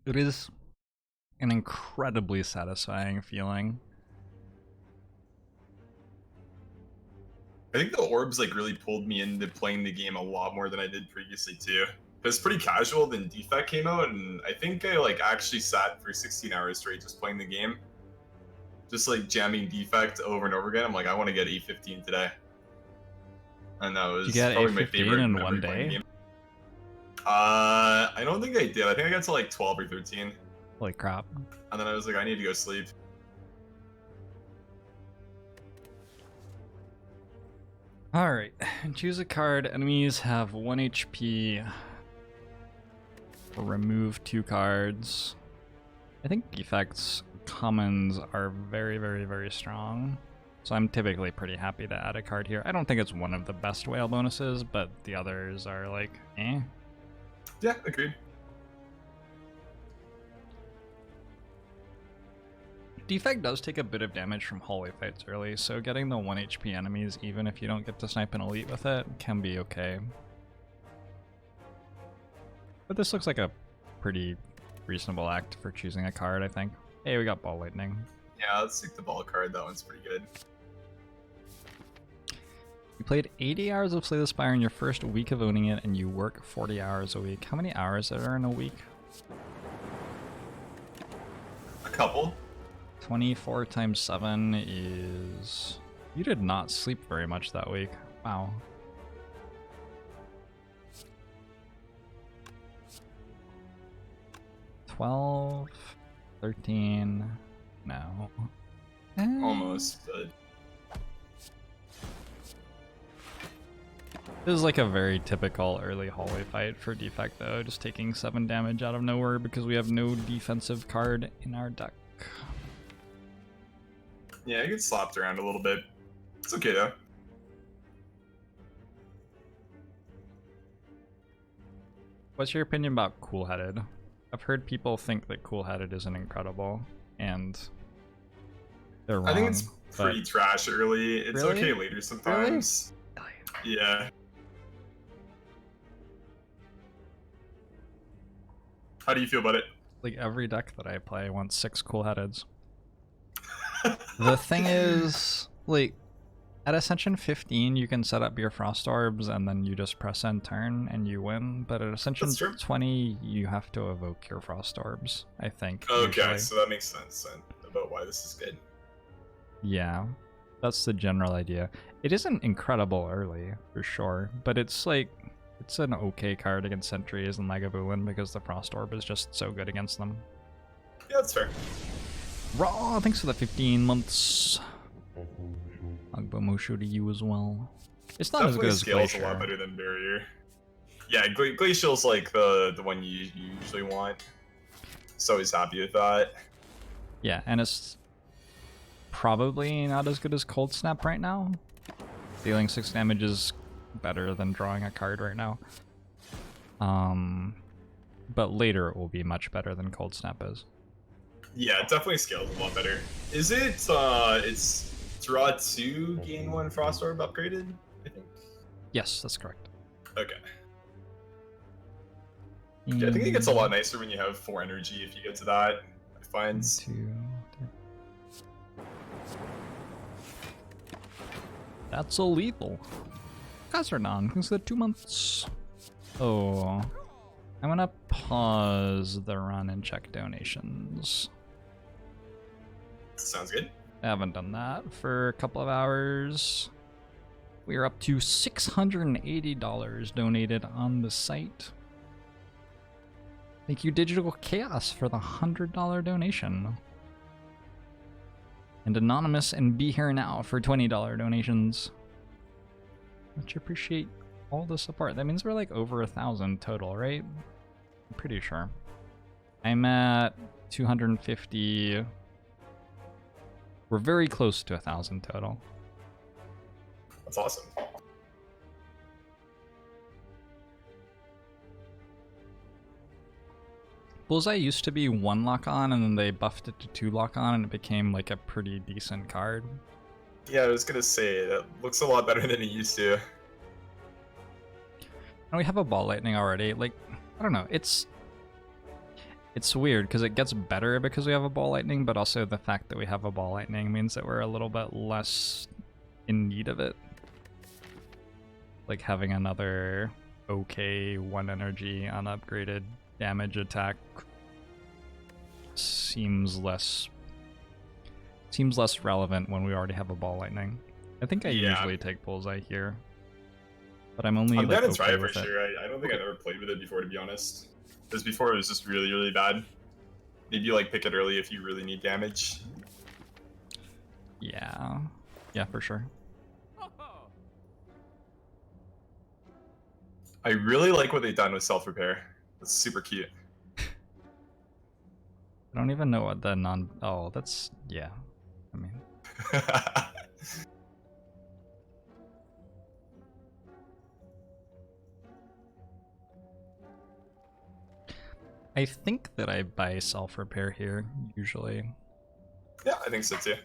It is an incredibly satisfying feeling. I think the Orbs like really pulled me into playing the game a lot more than I did previously too. It was pretty casual. Then Defect came out, and I think I like actually sat for 16 hours straight just playing the game, just like jamming Defect over and over again. I'm like, I want to get 815 today, and that Did you was get probably my 815 favorite in memory one playing the day? game. I don't think I did. I think I got to like 12 or 13, Holy crap. and then I was like, I need to go sleep. Alright, choose a card. Enemies have 1 HP. Remove 2 cards. I think Defect's commons are very, very, very strong. So I'm typically pretty happy to add a card here. I don't think it's one of the best whale bonuses, but the others are like, eh. Yeah, agreed. Defect does take a bit of damage from hallway fights early, so getting the 1 HP enemies, even if you don't get to snipe an elite with it, can be okay. But this looks like a pretty reasonable act for choosing a card, I think. Hey, we got Ball Lightning. Yeah, let's take the ball card. That one's pretty good. You played 80 hours of Slay the Spire in your first week of owning it, and you work 40 hours a week. How many hours are in a week? A couple. 24 times 7 is... You did not sleep very much that week. Wow. $12, 13, no. Almost, but This is like a very typical early hallway fight for Defect though, just taking 7 damage out of nowhere because we have no defensive card in our deck. yeah, I get slapped around a little bit. It's okay though. What's your opinion about Cool Headed? I've heard people think that Cool Headed isn't incredible, and they're wrong. I think it's pretty trash early. It's Really? okay later sometimes. Really? Yeah. How do you feel about it? Like every deck that I play wants 6 Cool Headeds. The thing is, like, at Ascension 15 you can set up your Frost Orbs and then you just press end turn and you win, but at Ascension That's true. 20 you have to evoke your Frost Orbs, I think. Okay, usually. so that makes sense then about why this is good. Yeah, that's the general idea. It isn't incredible early, for sure, but it's like, it's an okay card against Sentries and Lagavulin because the Frost Orb is just so good against them. Yeah, that's fair. Raw, thanks for the 15 months. Agbamusho to you as well. It's not Definitely as good as scales a lot Glacier. better than Barrier. Yeah, Glacial's like the one you usually want. So he's happy with that. Yeah, and it's probably not as good as Cold Snap right now. Dealing 6 damage is better than drawing a card right now. But later it will be much better than Cold Snap is. Yeah, it definitely scales a lot better. Is it it's draw 2, gain 1 Frost Orb upgraded? I think. Yes, that's correct. Okay. Yeah, I think it gets a lot nicer when you have 4 energy if you get to that. I find. 2, 3. That's so lethal. Kazernon, thanks for the 2 months. Oh, I'm gonna pause the run and check donations. Sounds good. I haven't done that for a couple of hours. We are up to $680 donated on the site. Thank you, Digital Chaos, for the $100 donation. And Anonymous and Be Here Now for $20 donations. Much appreciate all the support. That means we're like over 1,000 total, right? I'm pretty sure. I'm at 250. We're very close to 1,000 total. That's awesome. Bullseye used to be 1 lock on, and then they buffed it to 2 lock on, and it became like a pretty decent card. Yeah, I was gonna say, that looks a lot better than it used to. And we have a Ball Lightning already. Like, I don't know, it's It's weird because it gets better because we have a ball lightning, but also the fact that we have a ball lightning means that we're a little bit less in need of it. Like having another okay 1 energy unupgraded damage attack seems less relevant when we already have a ball lightning. I think I usually take bullseye here, but I'm only I'm like, down to okay try it for with it. sure. I don't think I've ever played with it before, to be honest. Because before it was just really, really bad. Maybe like pick it early if you really need damage. Yeah, for sure. I really like what they've done with self-repair. That's super cute. I don't even know what the oh, that's, yeah. I mean, I think that I buy self-repair here, usually. Yeah, I think so too.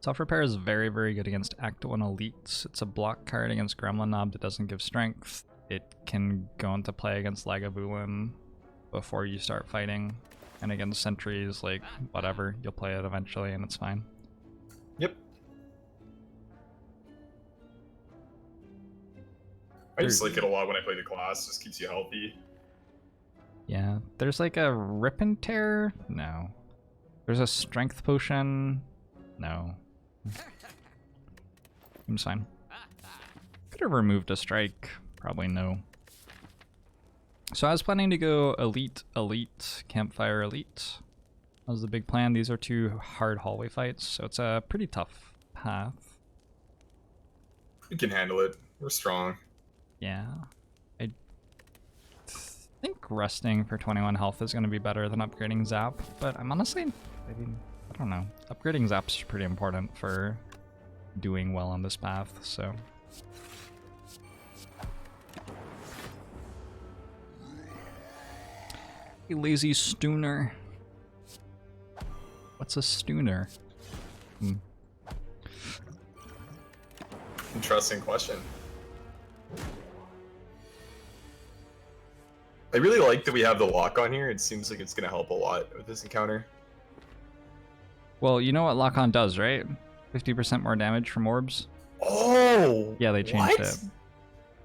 Self-repair is very, very good against Act 1 elites. It's a block card against Gremlin Knob that doesn't give strength. It can go into play against Lagavulin before you start fighting. And against sentries, like, whatever, you'll play it eventually and it's fine. Yep. I just like it a lot when I play the class. Just keeps you healthy. Yeah, there's like a Rip and Tear? No. There's a Strength Potion? No. Seems fine. Could have removed a strike. Probably no. So I was planning to go Elite, Elite, Campfire, Elite. That was the big plan. These are 2 hard hallway fights, so it's a pretty tough path. We can handle it. We're strong. Yeah. I think resting for 21 health is going to be better than upgrading Zap, but I'm honestly, I don't know. Upgrading Zap's pretty important for doing well on this path, so. A lazy stooner. What's a stooner? Interesting question. I really like that we have the lock on here. It seems like it's going to help a lot with this encounter. Well, you know what lock-on does, right? 50% more damage from orbs. Oh! Yeah, they changed what? it.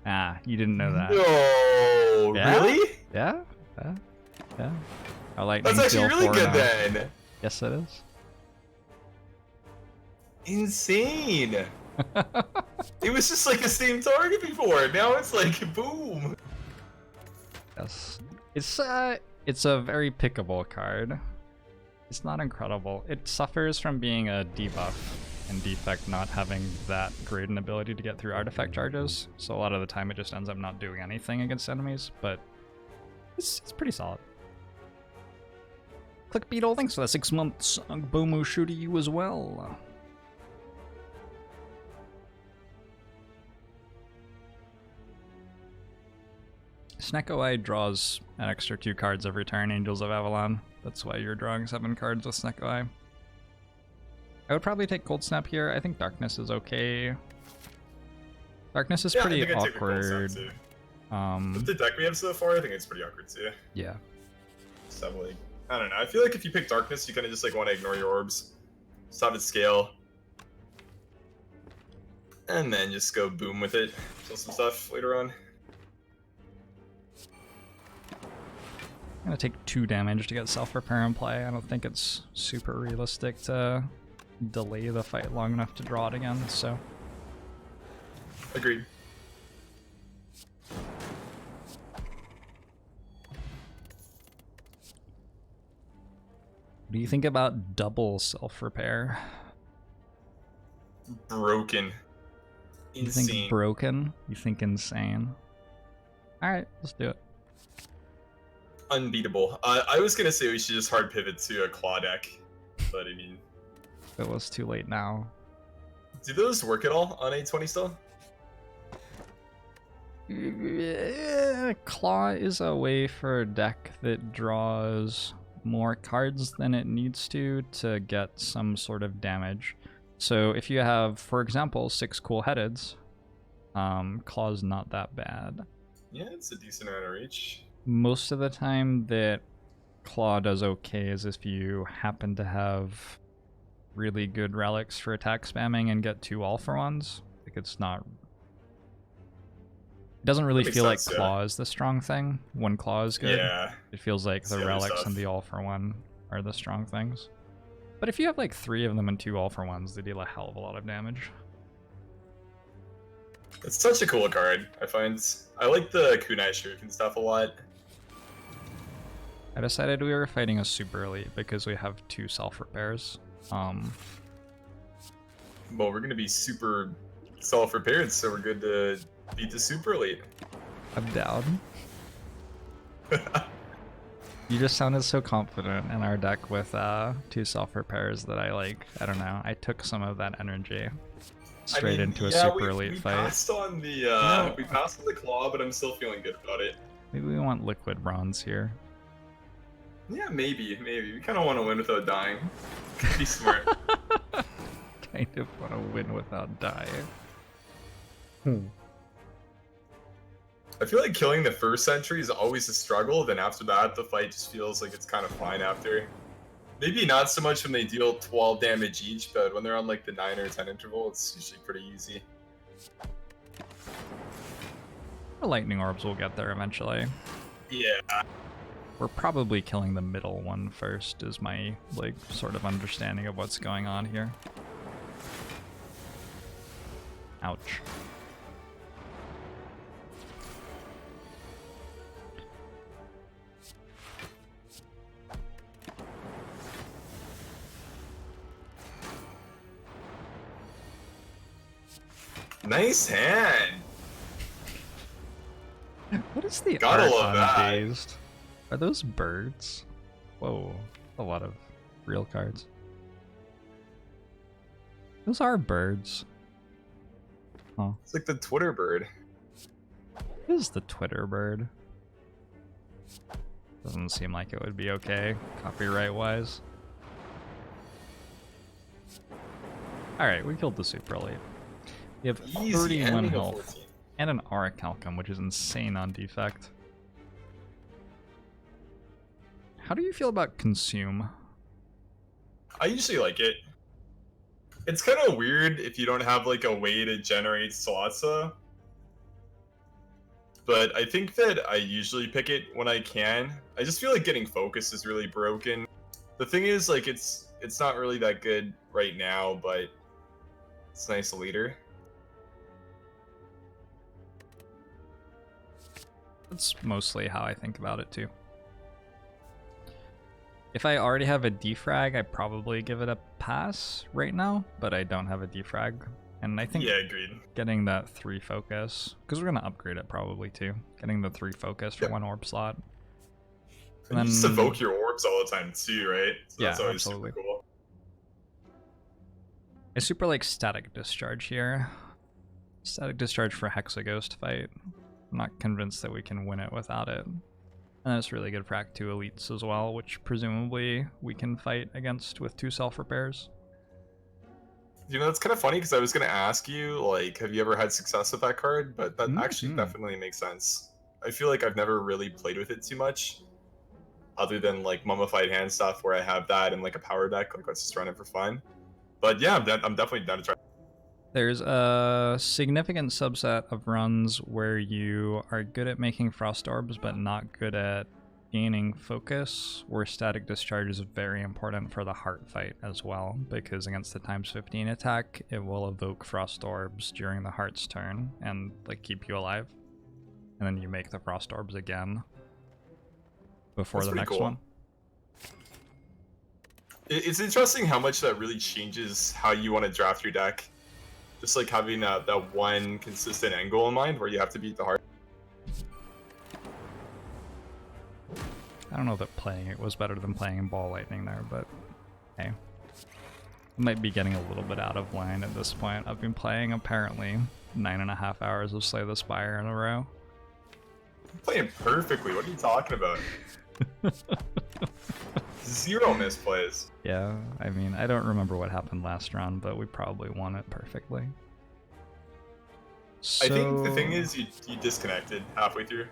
Ah, you didn't know that. No, Yeah? really? Yeah? Yeah. I like That's actually really good then. Yes, it is. Insane. It was just like the same target before. Now it's like boom. Yes. It's a very pickable card. It's not incredible. It suffers from being a debuff and Defect not having that great an ability to get through artifact charges. So a lot of the time it just ends up not doing anything against enemies, but it's pretty solid. Click Beetle, thanks for the 6 months. Bomu shoe to you as well. Snecko Eye draws an extra 2 cards every turn, Angels of Avalon. That's why you're drawing 7 cards with Snecko Eye. I would probably take Cold Snap here. I think Darkness is okay. Darkness is pretty awkward. With the deck we have so far, I think it's pretty awkward too. Yeah. So like, I don't know. I feel like if you pick Darkness, you kind of just like want to ignore your orbs, stop at scale, and then just go boom with it. Kill some stuff later on. I'm gonna take 2 damage to get self-repair in play. I don't think it's super realistic to delay the fight long enough to draw it again, so. Agreed. What do you think about double self-repair? Broken. You Insane. think broken? You think insane? Alright, let's do it. Unbeatable. I was gonna say we should just hard pivot to a claw deck, but I mean, It was too late now. do those work at all on 820 still? Claw is a way for a deck that draws more cards than it needs to get some sort of damage. So if you have, for example, 6 cool headeds, Claw's not that bad. Yeah, it's a decent amount of reach. Most of the time that Claw does okay is if you happen to have really good relics for attack spamming and get 2 all-for-ones. Like it's not... It doesn't really feel like Claw is the strong thing when Claw is good. Yeah. It feels like It's the the other relics stuff. and the all-for-one are the strong things. But if you have like 3 of them and 2 all-for-ones, they deal a hell of a lot of damage. It's such a cool card, I find. I like the kunai shuriken stuff a lot. I decided we were fighting a super elite because we have 2 self-repairs. Well, we're gonna be super self-repaired, so we're good to beat the super elite. I'm down. You just sounded so confident in our deck with 2 self-repairs that I don't know, I took some of that energy straight into a super elite we fight. Passed on the, we passed on the claw, but I'm still feeling good about it. Maybe we want liquid bronze here. Yeah, maybe. We kind of want to win without dying. Be smart. Kind of want to win without dying. I feel like killing the first sentry is always a struggle, then after that, the fight just feels like it's kind of fine after. Maybe not so much when they deal 12 damage each, but when they're on like the 9 or 10 interval, it's usually pretty easy. The lightning orbs will get there eventually. Yeah. We're probably killing the middle one first, is my sort of understanding of what's going on here. Ouch. Nice hand! What is the Gotta art love on that. Dazed? Are those birds? Whoa, a lot of real cards. Those are birds. Huh. It's like the Twitter bird. What is the Twitter bird? Doesn't seem like it would be okay, copyright-wise. Alright, we killed the super elite. We have Easy 31 ending of health 14. and an Orichalcum, which is insane on Defect. How do you feel about Consume? I usually like it. It's kind of weird if you don't have like a way to generate Salasa. But I think that I usually pick it when I can. I just feel like getting focus is really broken. The thing is, like, it's not really that good right now, but it's nice leader. That's mostly how I think about it too. If I already have a defrag, I probably give it a pass right now, but I don't have a defrag. And I think agreed. getting that 3 focus, because we're going to upgrade it probably too, getting the 3 focus for 1 orb slot. And you just evoke your orbs all the time too, right? So Yeah, that's always absolutely. super cool. I super like Static Discharge here. Static Discharge for Hexaghost fight. I'm not convinced that we can win it without it. And it's really good for Act 2 elites as well, which presumably we can fight against with 2 self-repairs. You know, that's kind of funny because I was going to ask you, like, have you ever had success with that card? But that actually Mhm. definitely makes sense. I feel like I've never really played with it too much, other than like mummified hand stuff where I have that in like a power deck, like let's just run it for fun. But yeah, I'm definitely down to try. There's a significant subset of runs where you are good at making frost orbs but not good at gaining focus, where Static Discharge is very important for the heart fight as well, because against the ×15 attack, it will evoke frost orbs during the heart's turn and like keep you alive. And then you make the frost orbs again before That's the pretty next cool. one. It's interesting how much that really changes how you want to draft your deck. Just like having that one consistent end goal in mind where you have to beat the heart. I don't know that playing it was better than playing in Ball Lightning there, but hey. I might be getting a little bit out of line at this point. I've been playing apparently 9.5 hours of Slay the Spire in a row. You're playing perfectly. What are you talking about? 0 misplays. Yeah, I mean, I don't remember what happened last round, but we probably won it perfectly. So... I think the thing is you disconnected halfway through.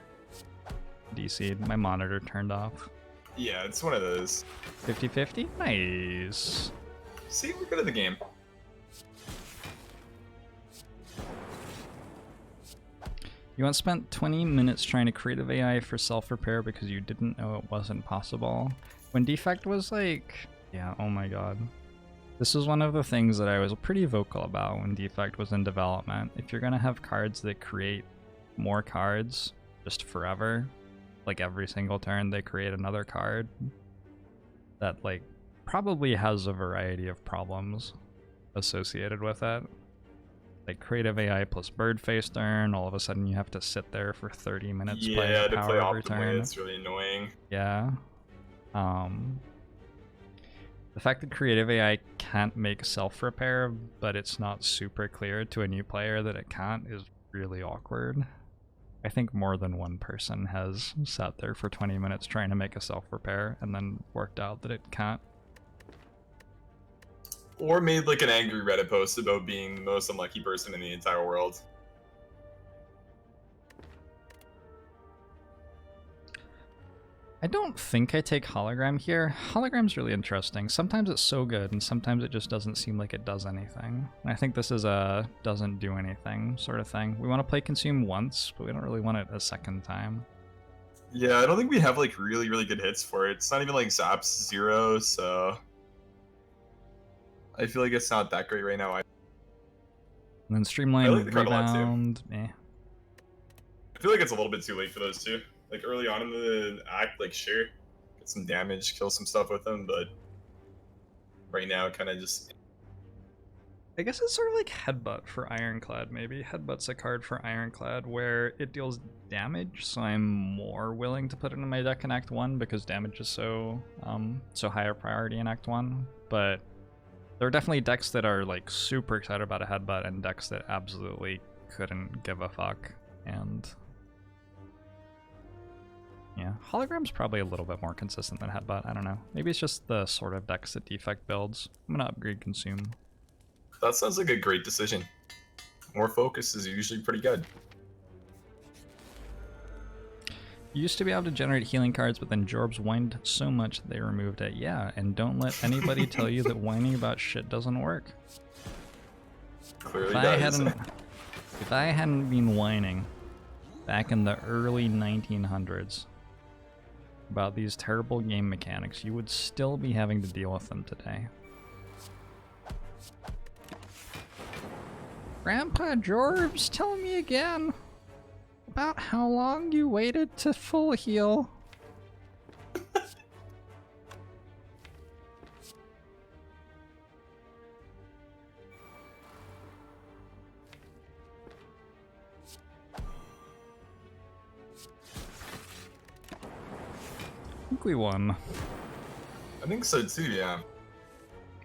DC'd. My monitor turned off. Yeah, it's one of those. 50-50? Nice. See, we're good at the game. You once spent 20 minutes trying to create an AI for self-repair because you didn't know it wasn't possible. When Defect was like... Yeah, oh my god. This was one of the things that I was pretty vocal about when Defect was in development. If you're gonna have cards that create more cards just forever, like every single turn they create another card, that like probably has a variety of problems associated with it. Like creative AI plus bird face turn, all of a sudden you have to sit there for 30 minutes playing Yeah, the to power play every optimally, turn. it's really annoying. Yeah. The fact that creative AI can't make self-repair, but it's not super clear to a new player that it can't, is really awkward. I think more than one person has sat there for 20 minutes trying to make a self-repair and then worked out that it can't. Or made like an angry Reddit post about being the most unlucky person in the entire world. I don't think I take hologram here. Hologram's really interesting. Sometimes it's so good, and sometimes it just doesn't seem like it does anything. And I think this is a doesn't do anything sort of thing. We want to play consume once, but we don't really want it a second time. Yeah, I don't think we have like really good hits for it. It's not even like Zap's 0, so I feel like it's not that great right now. And then Streamline, like the card a lot, too. Rebound, eh. I feel like it's a little bit too late for those two. Like early on in the act, like sure, get some damage, kill some stuff with them, but right now kind of just... I guess it's sort of like Headbutt for Ironclad, maybe. Headbutt's a card for Ironclad where it deals damage, so I'm more willing to put it in my deck in Act 1 because damage is so higher priority in Act 1. But there are definitely decks that are like super excited about a Headbutt and decks that absolutely couldn't give a fuck. And yeah, Hologram's probably a little bit more consistent than Headbutt. I don't know. Maybe it's just the sort of decks that Defect builds. I'm gonna upgrade Consume. That sounds like a great decision. More focus is usually pretty good. You used to be able to generate healing cards, but then Jorbs whined so much they removed it. Yeah, and don't let anybody tell you that whining about shit doesn't work. Clearly If I hadn't been whining back in the early 1900s about these terrible game mechanics, you would still be having to deal with them today. Grandpa Jorbs, tell me again about how long you waited to full heal. I think we won. I think so too, yeah.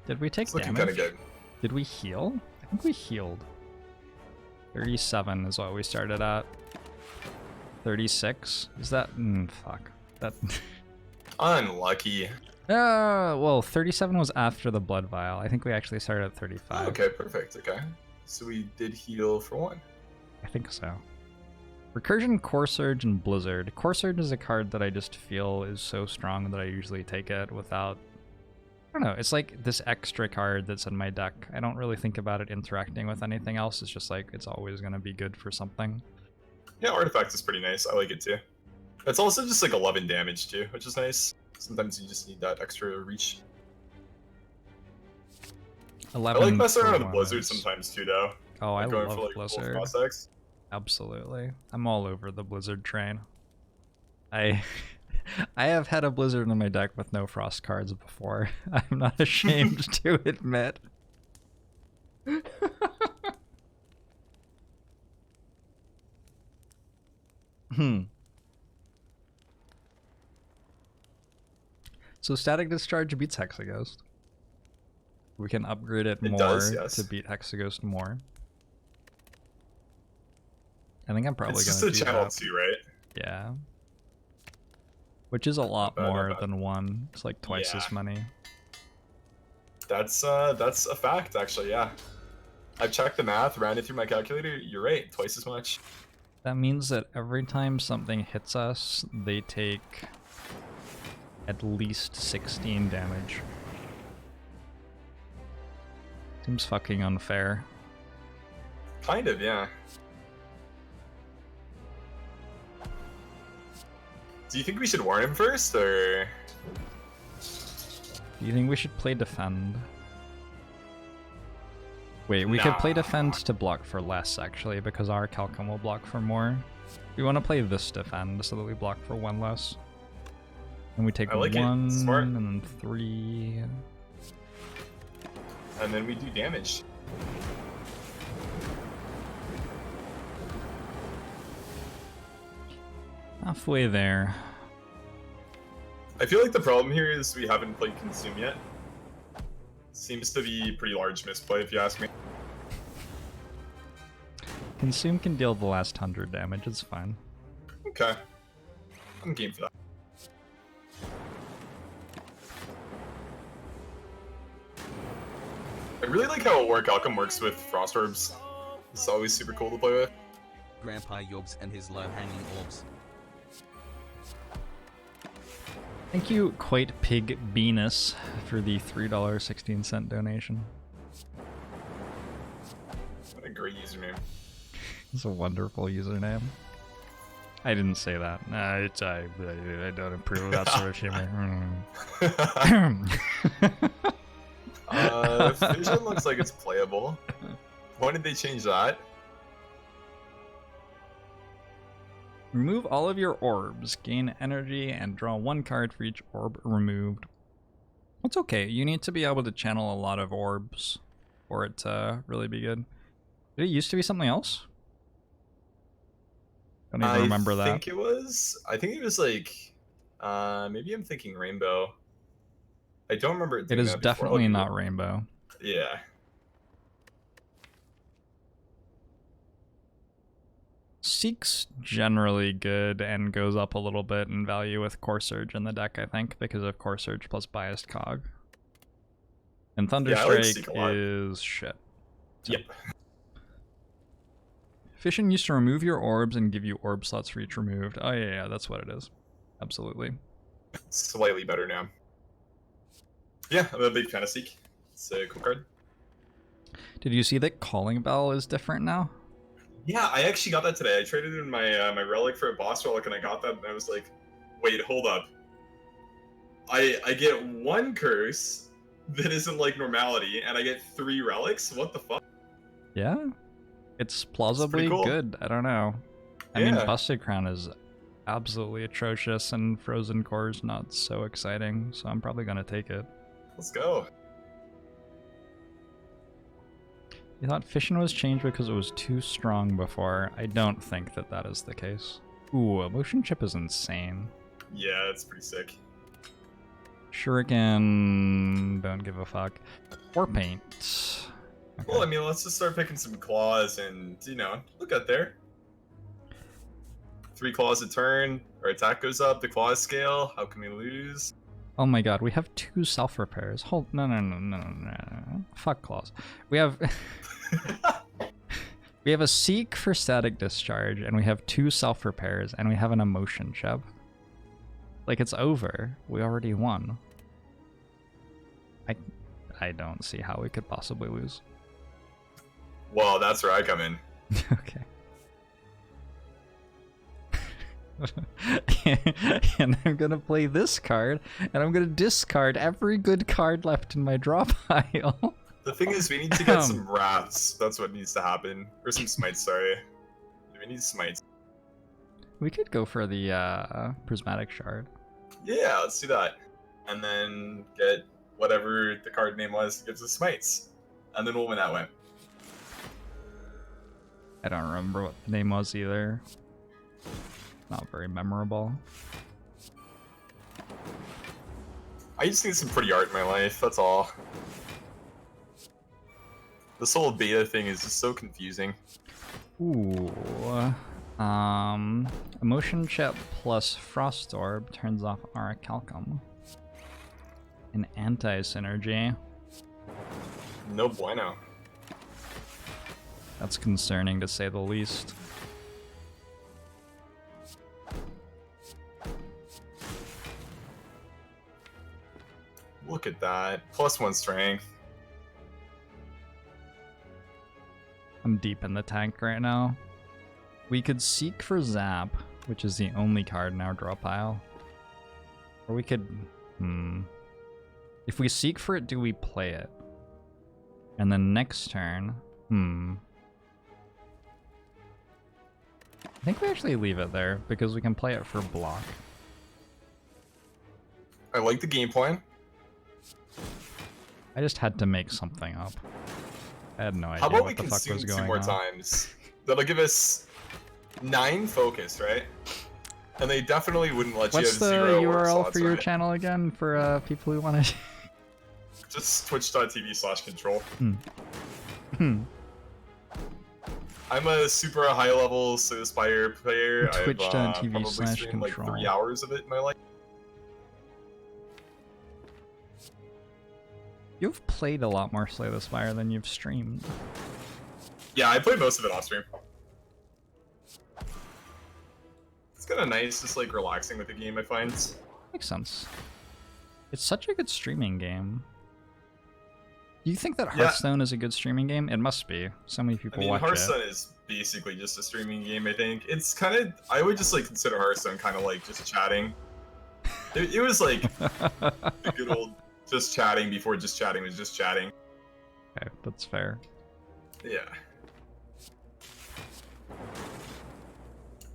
Did we take It's looking damage? kind of good. Did we heal? I think we healed. 37 is what we started at. 36? Is that... fuck. That... Unlucky. well, 37 was after the blood vial. I think we actually started at 35. Okay, perfect, okay. So we did heal for 1. I think so. Recursion, Core Surge, and Blizzard. Core Surge is a card that I just feel is so strong that I usually take it without... I don't know, it's like this extra card that's in my deck. I don't really think about it interacting with anything else. It's just like, it's always going to be good for something. Yeah, Artifact is pretty nice. I like it too. It's also just like 11 damage too, which is nice. Sometimes you just need that extra reach. 11 I like messing around with for Blizzard ones. sometimes too, though. Oh, I Like going love for, like, Blizzard. full Frost. Absolutely. I'm all over the Blizzard train. I have had a Blizzard in my deck with no Frost cards before. I'm not ashamed to admit. So Static Discharge beats Hexaghost. We can upgrade it more does, yes. to beat Hexaghost more. I think I'm probably It's gonna just do a channel that. 2, right? Yeah. Which is a lot Not bad, more not bad. than 1. It's like twice as Yeah. many. That's a fact, actually, yeah. I've checked the math, ran it through my calculator. You're right, twice as much. That means that every time something hits us, they take at least 16 damage. Seems fucking unfair. Kind of, yeah. Do you think we should warn him first, or...? Do you think we should play defend? Wait, we could play defend to block for less, actually, because our Calcum will block for more. We want to play this defend so that we block for 1 less. And we take like 1, Smart. and then 3... And then we do damage. Halfway there. I feel like the problem here is we haven't played Consume yet. Seems to be a pretty large misplay, if you ask me. Consume can deal the last 100 damage, it's fine. Okay. I'm game for that. I really like how Warwick Alchem works with Frost Orbs. It's always super cool to play with. Grandpa Jorbs and his low-hanging orbs. Thank you, Quite Pig Venus, for the $3.16 donation. What a great username. It's a wonderful username. I didn't say that. I don't approve of that sort of humor. Vision looks like it's playable. Why did they change that? Remove all of your orbs, gain energy, and draw 1 card for each orb removed. It's okay, you need to be able to channel a lot of orbs for it to really be good. Did it used to be something else? Don't even remember that. I think it was like, maybe I'm thinking rainbow. I don't remember it doing It is that before. definitely not rainbow. Yeah. Seek's generally good and goes up a little bit in value with Core Surge in the deck, I think, because of Core Surge plus Biased Cog. And Thunderstrike is shit. So. Yep. Fission used to remove your orbs and give you orb slots for each removed. Oh yeah, that's what it is. Absolutely. Slightly better now. Yeah, I'm a big fan of Seek. It's a cool card. Did you see that Calling Bell is different now? Yeah, I actually got that today. I traded in my my relic for a boss relic, and I got that, and I was like, wait, hold up. I get 1 curse that isn't like normality, and I get 3 relics? What the fuck? Yeah. It's plausibly cool. good. I don't know. I mean, Busted Crown is absolutely atrocious, and Frozen Core is not so exciting, so I'm probably going to take it. Let's go. You thought Fission was changed because it was too strong before. I don't think that that is the case. Ooh, Emotion Chip is insane. Yeah, it's pretty sick. Shuriken, don't give a fuck. War Paint. Okay. Well, I mean, let's just start picking some claws and, you know, look out there. 3 claws a turn, our attack goes up, the claw scale, how can we lose? Oh my god, we have 2 self-repairs. Hold, no. Fuck claws. We have... we have a Seek for Static Discharge, and we have 2 self-repairs, and we have an Emotion Chip. Like, it's over. We already won. I don't see how we could possibly lose. Well, that's where I come in. Okay. And I'm gonna play this card, and I'm gonna discard every good card left in my draw pile. The thing is, we need to get some wraths. That's what needs to happen. Or some smites, sorry. We need smites. We could go for the Prismatic Shard. Yeah, let's do that. And then get whatever the card name was, gives us smites. And then we'll win that way. I don't remember what the name was either. Not very memorable. I just need some pretty art in my life, that's all. This whole beta thing is just so confusing. Ooh. Emotion Chip plus Frost Orb turns off Aracalcum. An anti-synergy. No bueno. That's concerning to say the least. Look at that. +1 strength. I'm deep in the tank right now. We could seek for Zap, which is the only card in our draw pile. Or we could... If we seek for it, do we play it? And then next turn... I think we actually leave it there, because we can play it for block. I like the game plan. I just had to make something up. I had no idea How about we what the fuck consume was 2 going more on. times? That'll give us 9 focus, right? And they definitely wouldn't let What's you the have 0 URL slots, for your right? channel again for people who want to? Just twitch.tv/control. I'm a super high level Spire player. Twitch.tv/control. I've probably streamed like 3 hours of it in my life. You've played a lot more Slay the Spire than you've streamed. Yeah, I played most of it off stream. It's kind of nice, just like relaxing with the game, I find. Makes sense. It's such a good streaming game. Do you think that Hearthstone is a good streaming game? It must be. So many people watch Hearthstone it. is basically just a streaming game, I think. It's kind of... I would just like consider Hearthstone kind of like just chatting. It was like the good old just chatting before just chatting was just chatting. Okay, that's fair. Yeah.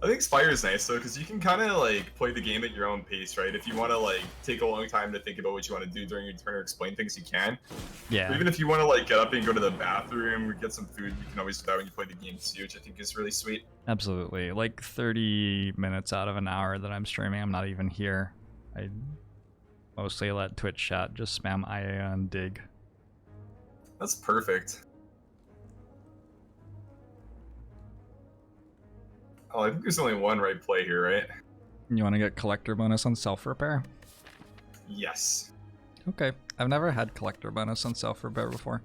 I think Spire is nice though, because you can kind of like play the game at your own pace, right? If you want to like take a long time to think about what you want to do during your turn or explain things, you can. Yeah. Or even if you want to like get up and go to the bathroom or get some food, you can always do that when you play the game too, which I think is really sweet. Absolutely. Like 30 minutes out of an hour that I'm streaming, I'm not even here. I mostly let Twitch chat just spam IA and dig. That's perfect. Oh, I think there's only one right play here, right? You want to get collector bonus on self-repair? Yes. Okay. I've never had collector bonus on self-repair before.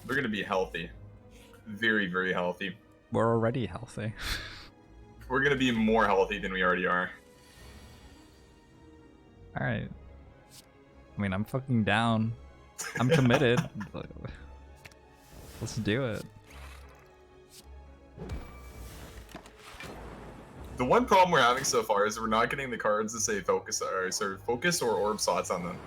We're gonna be healthy. Very, very healthy. We're already healthy. We're gonna be more healthy than we already are. Alright. I mean, I'm fucking down. I'm committed. Let's do it. The one problem we're having so far is we're not getting the cards that say focus or orb slots on them.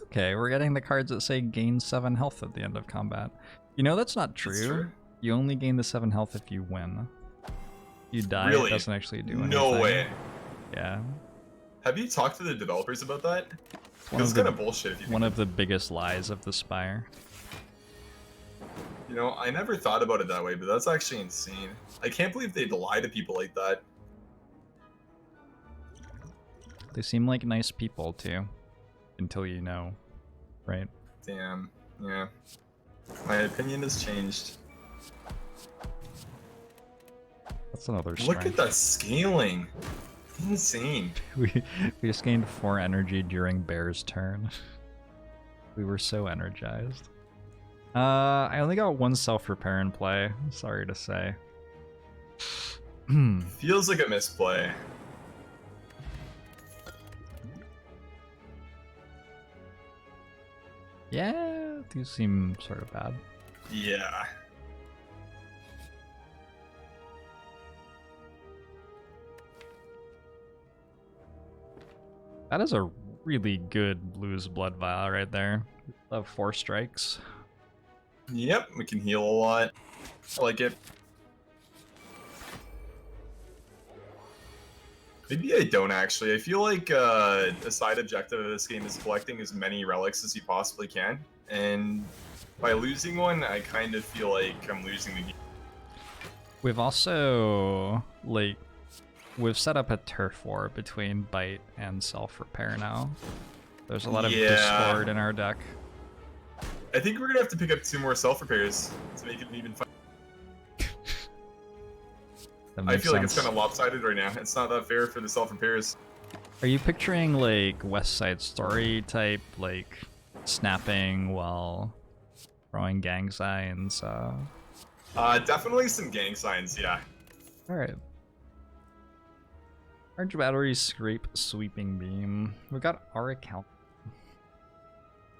Okay, we're getting the cards that say gain 7 health at the end of combat. You know that's not true. That's true. You only gain the 7 health if you win. You die, Really? it doesn't actually do anything. No way. Yeah. Have you talked to the developers about that? One It's of the- kind of bullshit if you One of the biggest lies of the Spire. You know, I never thought about it that way, but that's actually insane. I can't believe they'd lie to people like that. They seem like nice people too. Until you know. Right? Damn. Yeah. My opinion has changed. That's another Look strength. at that scaling. Insane. we just gained 4 energy during Bear's turn. We were so energized. I only got 1 self-repair in play. Sorry to say. Feels like a misplay. Yeah, these seem sort of bad. Yeah. That is a really good Blues Blood Vial right there. Of 4 strikes. Yep, we can heal a lot. I like it. Maybe I don't actually. I feel like a side objective of this game is collecting as many relics as you possibly can. And by losing one, I kind of feel like I'm losing the game. We've also, like, we've set up a turf war between Bite and self-repair now. There's a lot of discord in our deck. I think we're gonna have to pick up 2 more self-repairs to make it an even fight. I feel like it's kind of lopsided right now. It's not that fair for the self-repairs. Are you picturing, like, West Side Story type, like, snapping while throwing gang signs? Definitely some gang signs, yeah. Alright. Charge battery, scrape, sweeping beam. We got our account.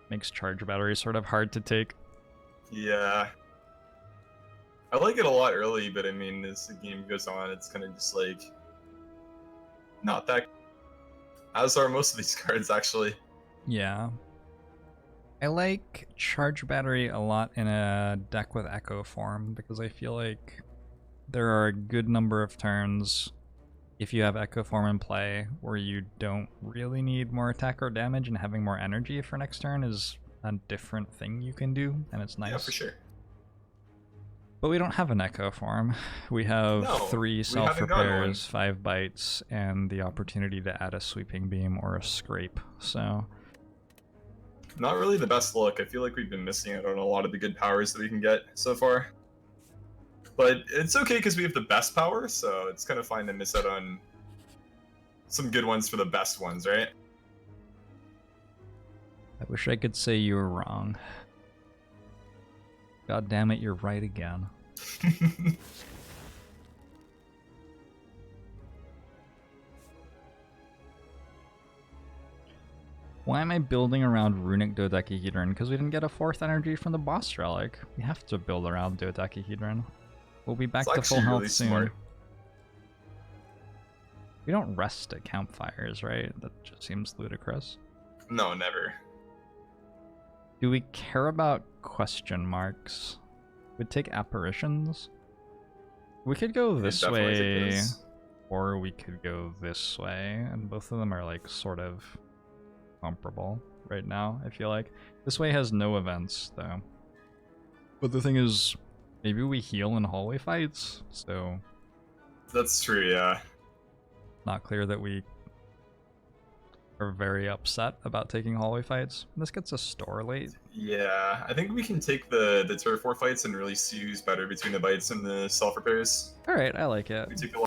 Makes charge battery sort of hard to take. Yeah. I like it a lot early, but I mean, as the game goes on, it's kind of just like not that. As are most of these cards, actually. Yeah. I like charge battery a lot in a deck with echo form because I feel like there are a good number of turns if you have echo form in play where you don't really need more attack or damage, and having more energy for next turn is a different thing you can do, and it's nice. Yeah, for sure. But we don't have an echo form. We have No, 3 we self haven't gotten one. repairs, 5 bites, and the opportunity to add a sweeping beam or a scrape. So Not really the best look. I feel like we've been missing out on a lot of the good powers that we can get so far. But it's okay because we have the best power, so it's kind of fine to miss out on some good ones for the best ones, right? I wish I could say you were wrong. God damn it, you're right again. Why am I building around Runic Dodecahedron? Because we didn't get a 4th energy from the boss relic. We have to build around Dodecahedron. We'll be back It's to full actually health really soon. smart. We don't rest at campfires, right? That just seems ludicrous. No, never. Do we care about question marks? We'd take apparitions? We could go this Definitely take way, this. or we could go this way, and both of them are like sort of comparable right now, I feel like. This way has no events, though. But the thing is, maybe we heal in hallway fights, so That's true, yeah. not clear that we are very upset about taking hallway fights. This gets a store late. Yeah, I think we can take the turf war fights and really see who's better between the bites and the self repairs. Alright, I like it. We take the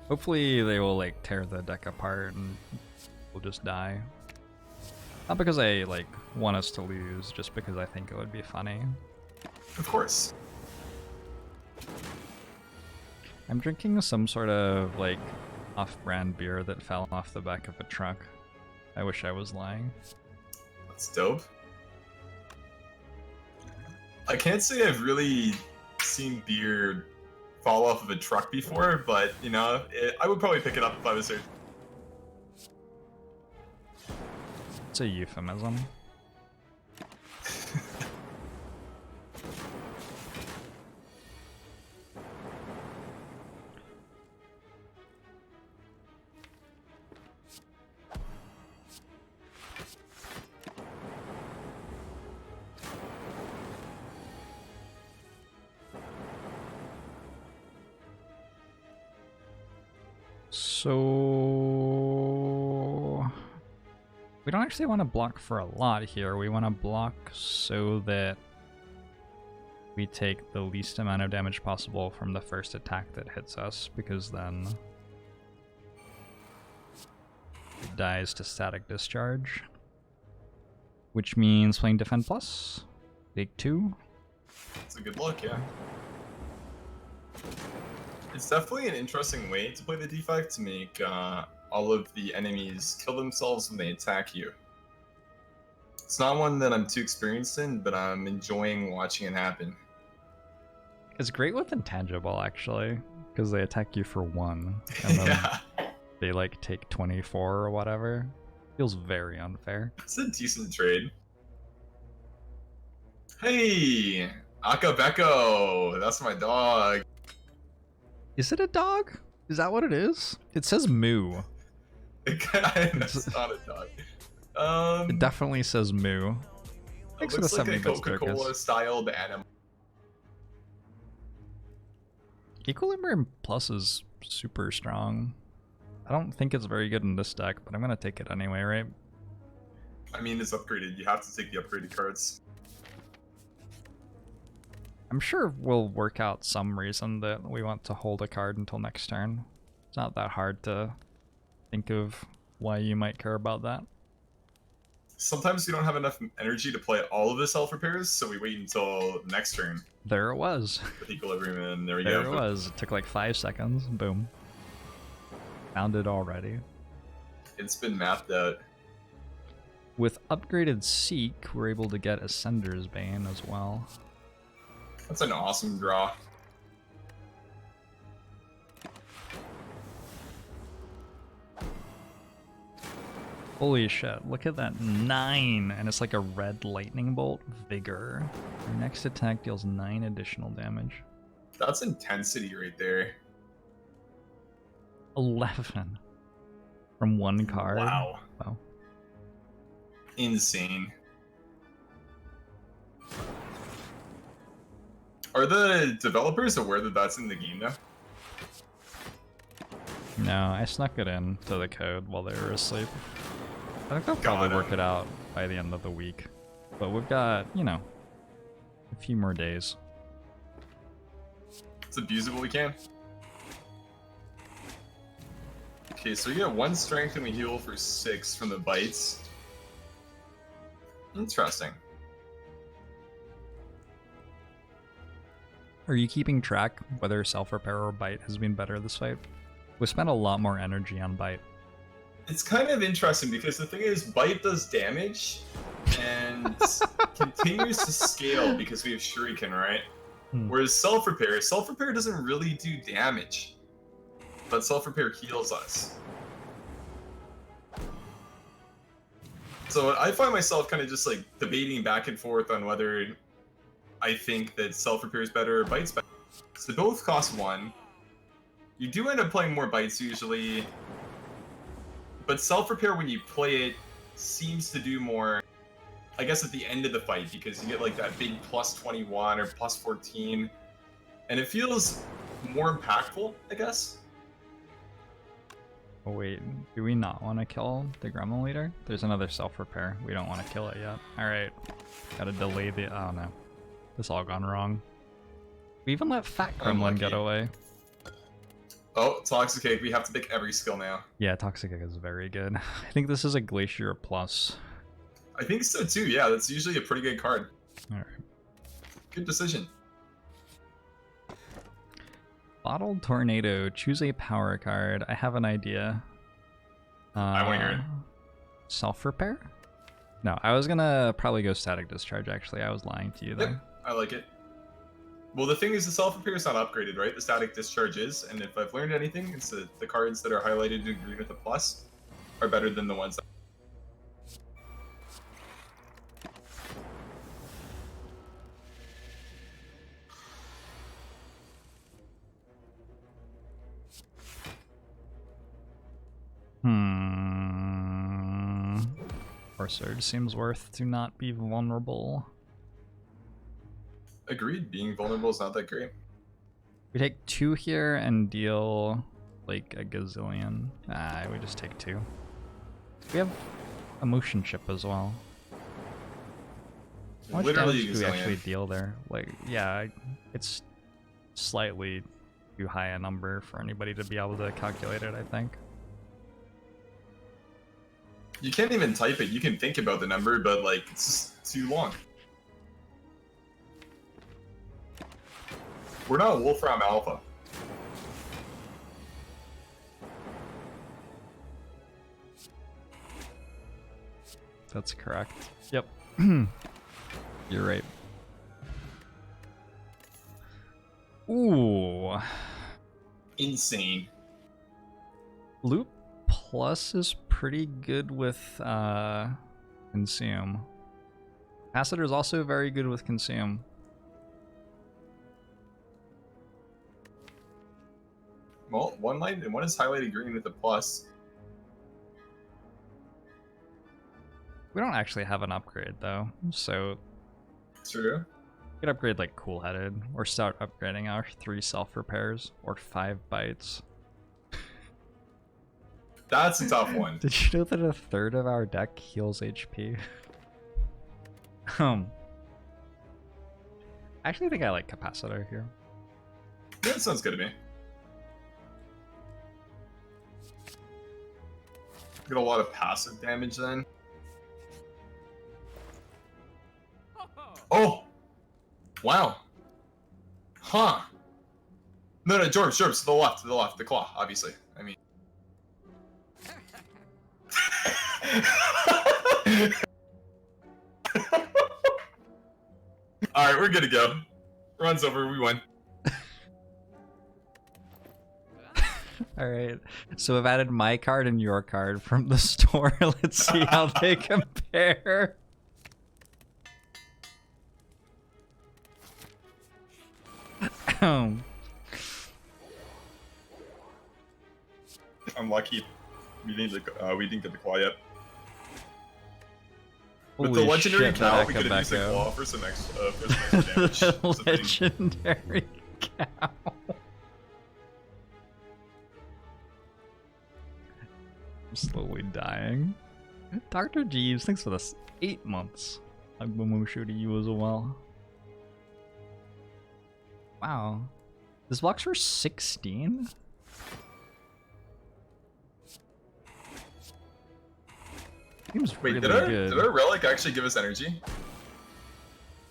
Hopefully they will like tear the deck apart and we'll just die. Not because I like want us to lose, just because I think it would be funny. Of course. I'm drinking some sort of like off-brand beer that fell off the back of a truck. I wish I was lying. That's dope. I can't say I've really seen beer fall off of a truck before, but you know, I would probably pick it up if I was there. It's a euphemism. So we don't actually want to block for a lot here. We want to block so that we take the least amount of damage possible from the first attack that hits us, because then it dies to static discharge. Which means playing Defend Plus. Take 2. It's a good look, yeah. It's definitely an interesting way to play the Defect, to make all of the enemies kill themselves when they attack you. It's not one that I'm too experienced in, but I'm enjoying watching it happen. It's great with Intangible, actually, because they attack you for 1, and then Yeah, they like take 24 or whatever. Feels very unfair. it's a decent trade. Hey, Akabeko, that's my dog. Is it a dog? Is that what it is? It says moo. That's not a dog. It definitely says moo. It Thanks for looks the like a 70 bits, Coca-Cola Durkas. styled animal. Equilibrium Plus is super strong. I don't think it's very good in this deck, but I'm gonna take it anyway, right? I mean, it's upgraded. You have to take the upgraded cards. I'm sure we'll work out some reason that we want to hold a card until next turn. It's not that hard to think of why you might care about that. Sometimes we don't have enough energy to play all of the self-repairs, so we wait until next turn There it was. with Equilibrium, and there we There go. it was. It took like 5 seconds. Boom. Found it already. It's been mapped out. With upgraded Seek, we're able to get Ascender's Bane as well. That's an awesome draw. Holy shit, look at that 9, and it's like a red lightning bolt. Vigor. Your next attack deals 9 additional damage. That's intensity right there. 11 from one card. Wow. Wow. Insane. Are the developers aware that that's in the game now? No, I snuck it in to the code while they were asleep. I think they'll probably work it out by the end of the week. But we've got, you know, a few more days. It's abusable we can. Okay, so we get 1 strength and we heal for 6 from the bites. Interesting. Are you keeping track whether self-repair or bite has been better this fight? We spent a lot more energy on bite. It's kind of interesting because the thing is, bite does damage and continues to scale because we have Shuriken, right? Whereas self-repair doesn't really do damage, but self-repair heals us. So I find myself kind of just like debating back and forth on whether I think that self-repair is better or bite's better. So they both cost 1. You do end up playing more bites usually, but self-repair when you play it seems to do more, I guess, at the end of the fight because you get like that big plus 21 or plus 14, and it feels more impactful, I guess. Oh wait, do we not want to kill the Gremlin leader? There's another self-repair. We don't want to kill it yet. Alright, gotta delay the... oh no. This all gone wrong. We even let Fat Gremlin get away. Oh, Toxic Egg, we have to pick every skill now. Yeah, Toxic Egg is very good. I think this is a Glacier Plus. I think so too, yeah, that's usually a pretty good card. Alright. Good decision. Bottled Tornado, choose a power card. I have an idea. I want to hear it. Self-repair? No, I was gonna probably go Static Discharge actually. I was lying to you there. Yep, I like it. Well, the thing is, the self-repair is not upgraded, right? The static discharge is, and if I've learned anything, it's that the cards that are highlighted in green with a plus are better than the ones that... Or Surge seems worth to not be vulnerable. Agreed, being vulnerable is not that great. We take 2 here and deal like a gazillion. Ah, we just take 2. We have a motion chip as well. How much Literally damage do we actually deal there? Like, yeah, it's slightly too high a number for anybody to be able to calculate it, I think. You can't even type it. You can think about the number, but like, it's just too long. We're not Wolfram Alpha. That's correct. Yep. You're right. Ooh. Insane. Loop Plus is pretty good with Consume. Capacitor is also very good with Consume. Well, one line and one is highlighted green with a plus. We don't actually have an upgrade though, so True. we could upgrade like Cool Headed or start upgrading our 3 self-repairs or 5 bites. That's a tough one. Did you know that a third of our deck heals HP? I actually think I like Capacitor here. Yeah, that sounds good to me. Get a lot of passive damage then. Oh! Wow. Huh. No, Jorbs, to the left, the claw, obviously. I mean, All right, we're good to go. Run's over. We won. Alright, so I've added my card and your card from the store. Let's see how they compare. I'm lucky. We didn't get the claw yet. With the Holy legendary shit, cow, that we could have used the Ekabeko. claw for some extra damage. The That's the thing. legendary cow. I'm slowly dying. Dr. Jeeves, thanks for this 8 months. Agbamushu to you as well. Wow. This box for 16? Seems Wait, really did good. our relic actually give us energy?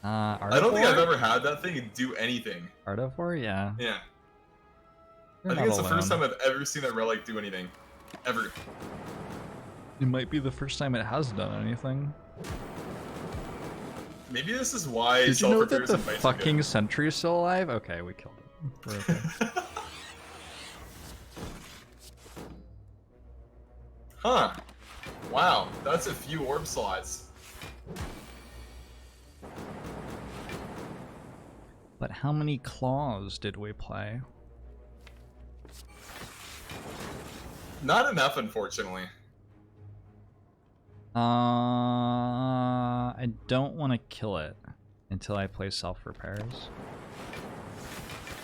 I don't think I've ever had that thing do anything. Artifor? Yeah. Yeah. You're I think not it's the first alone. time I've ever seen that relic do anything. Ever. It might be the first time it has done anything. Maybe this is why Did you know that self-repairs the and fights are good. fucking sentry is still alive? Okay, we killed it. We're okay. Huh. Wow, that's a few orb slots. But how many claws did we play? Not enough, unfortunately. I don't want to kill it until I play self-repairs.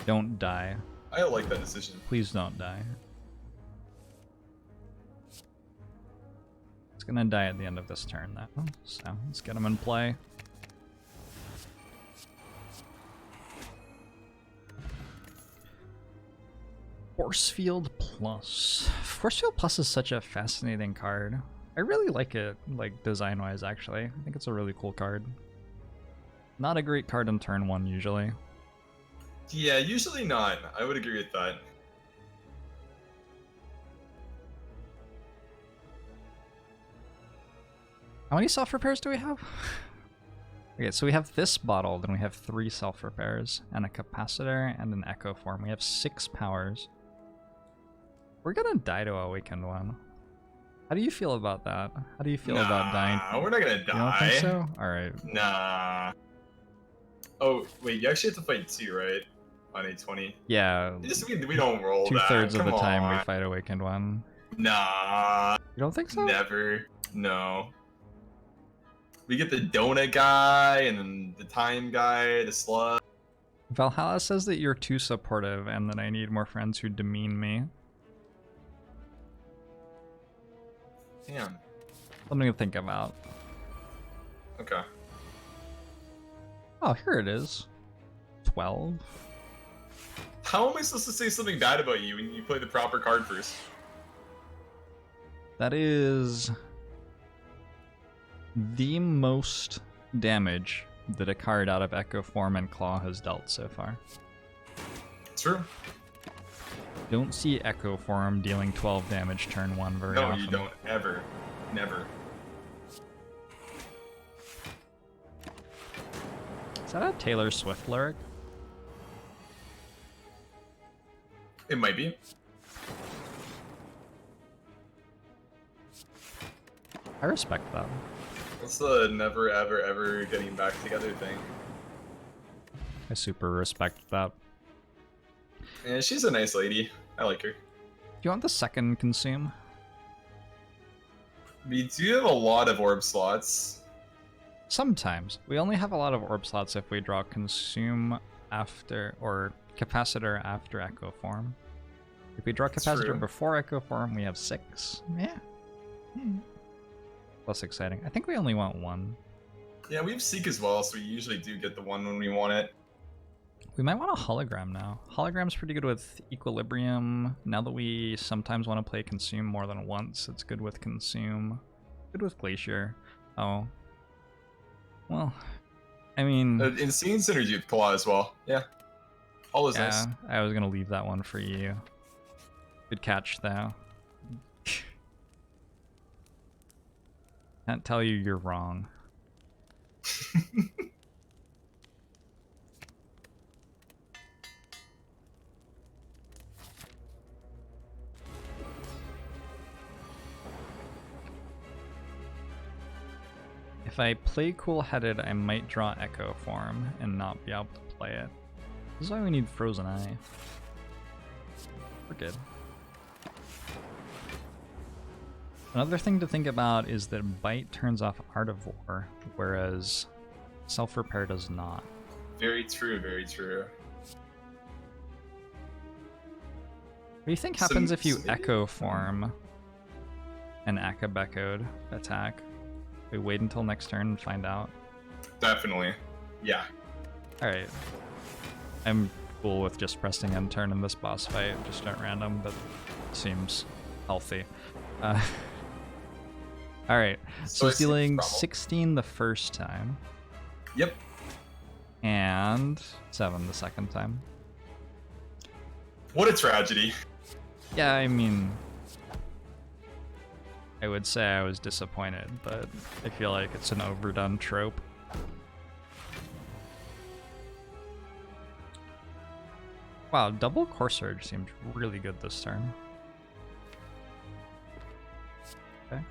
Don't die. I like that decision. Please don't die. It's gonna die at the end of this turn though, so let's get him in play. Forcefield Plus. Forcefield Plus is such a fascinating card. I really like it, like design-wise actually. I think it's a really cool card. Not a great card in turn 1 usually. Yeah, usually not. I would agree with that. How many self-repairs do we have? Okay, so we have this bottle, then we have 3 self-repairs, and a capacitor, and an echo form. We have 6 powers. We're gonna die to Awakened One. How do you feel about that? How do you feel about dying? We're not gonna You don't think die. so? Alright. Nah. Oh, wait, you actually have to fight 2, right? On A20. Yeah, We don't roll that. 2/3 of the Come time we on. fight Awakened One. Nah. You don't think so? Never. No. We get the donut guy, and then the time guy, the slug. Valhalla says that you're too supportive and that I need more friends who demean me. Damn. Something to think about. Okay. Oh, here it is. 12. How am I supposed to say something bad about you when you play the proper card first? That is the most damage that a card out of Echo Form and Claw has dealt so far. True. Don't see Echo Form dealing 12 damage turn 1 very No, often. you don't. Ever. Never. Is that a Taylor Swift lyric? It might be. I respect that. What's the never, ever, ever getting back together thing? I super respect that. Yeah, she's a nice lady. I like her. Do you want the second consume? We do have a lot of orb slots. Sometimes. We only have a lot of orb slots if we draw consume after, or capacitor after Echo Form. If we draw capacitor true. before Echo Form, we have 6. Yeah. Less exciting. I think we only want 1. Yeah, we have Seek as well, so we usually do get the one when we want it. We might want a hologram now. Hologram's pretty good with Equilibrium. Now that we sometimes want to play Consume more than once, it's good with Consume. Good with Glacier. Oh. Well, I mean... Insane synergy with Claw as well. Yeah. All is nice. I was going to leave that one for you. Good catch, though. Can't tell you you're wrong. If I play cool-headed, I might draw Echo Form and not be able to play it. This is why we need Frozen Eye. We're good. Another thing to think about is that Bite turns off Art of War, whereas Self-Repair does not. Very true, very true. What do you think happens if you Echo Form an Akabekode attack? We wait until next turn and find out. Definitely. Yeah. Alright. I'm cool with just pressing end turn in this boss fight, just at random. That seems healthy. Alright, so I see dealing the problem. 16 the first time. Yep. And 7 the second time. What a tragedy. Yeah, I mean, I would say I was disappointed, but I feel like it's an overdone trope. Wow, double Core Surge seemed really good this turn. Okay.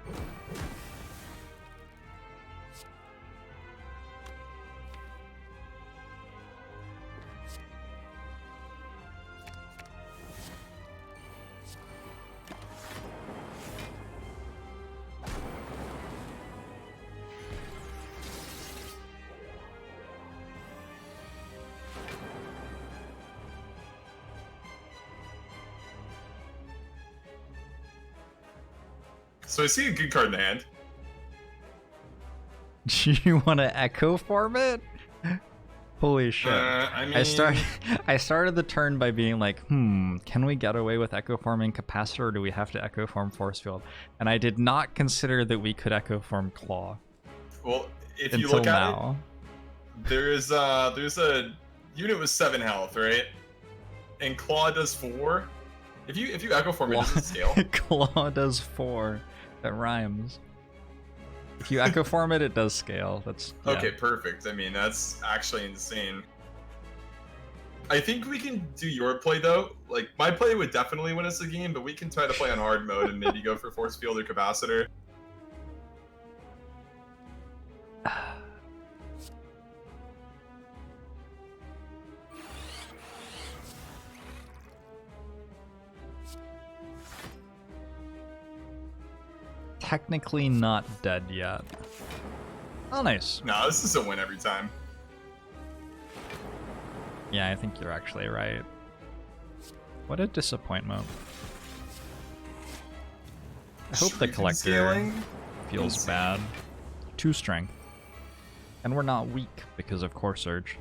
So I see a good card in the hand. Do you want to Echo Form it? Holy shit. I mean... I started the turn by being like, can we get away with Echo Forming Capacitor, or do we have to Echo Form Force Field? And I did not consider that we could Echo Form Claw. Well, if you until look at now. it, there's a unit with 7 health, right? And Claw does 4. If you Echo Form it, does it scale? Claw does 4. That rhymes. If you Echo Form it, it does scale. That's yeah. Okay, perfect. I mean, that's actually insane. I think we can do your play though. Like, my play would definitely win us the game, but we can try to play on hard mode and maybe go for Force Field or Capacitor. Technically not dead yet. Oh, nice. No, this is a win every time. Yeah, I think you're actually right. What a disappointment. I hope the Shrieking collector scaling? feels Insane. bad. 2 strength. And we're not weak because of Core Surge,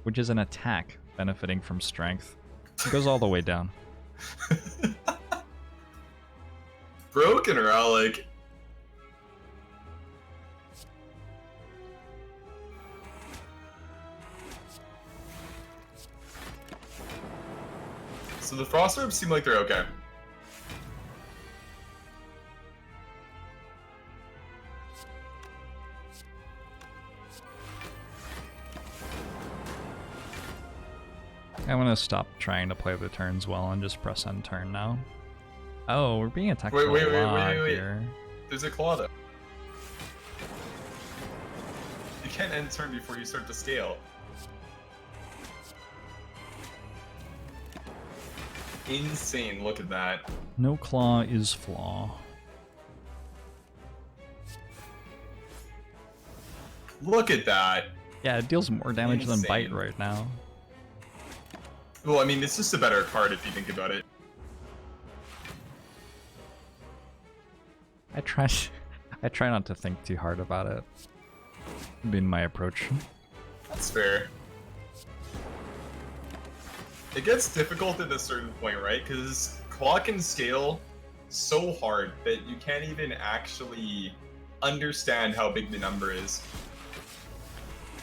which is an attack benefiting from strength. It goes all the way down. Broken Relic. So the Frost Orbs seem like they're okay. I'm gonna stop trying to play the turns well and just press end turn now. Oh, we're being attacked Wait, a wait, lot wait. here. There's a Claw though. You can't end turn before you start to scale. Insane, look at that. No claw is flaw. Look at that. Yeah, it deals more damage than Bite Insane. right now. Well, I mean, it's just a better card if you think about it. I try not to think too hard about it. Been my approach. That's fair. It gets difficult at a certain point, right? Because Claw can scale so hard that you can't even actually understand how big the number is.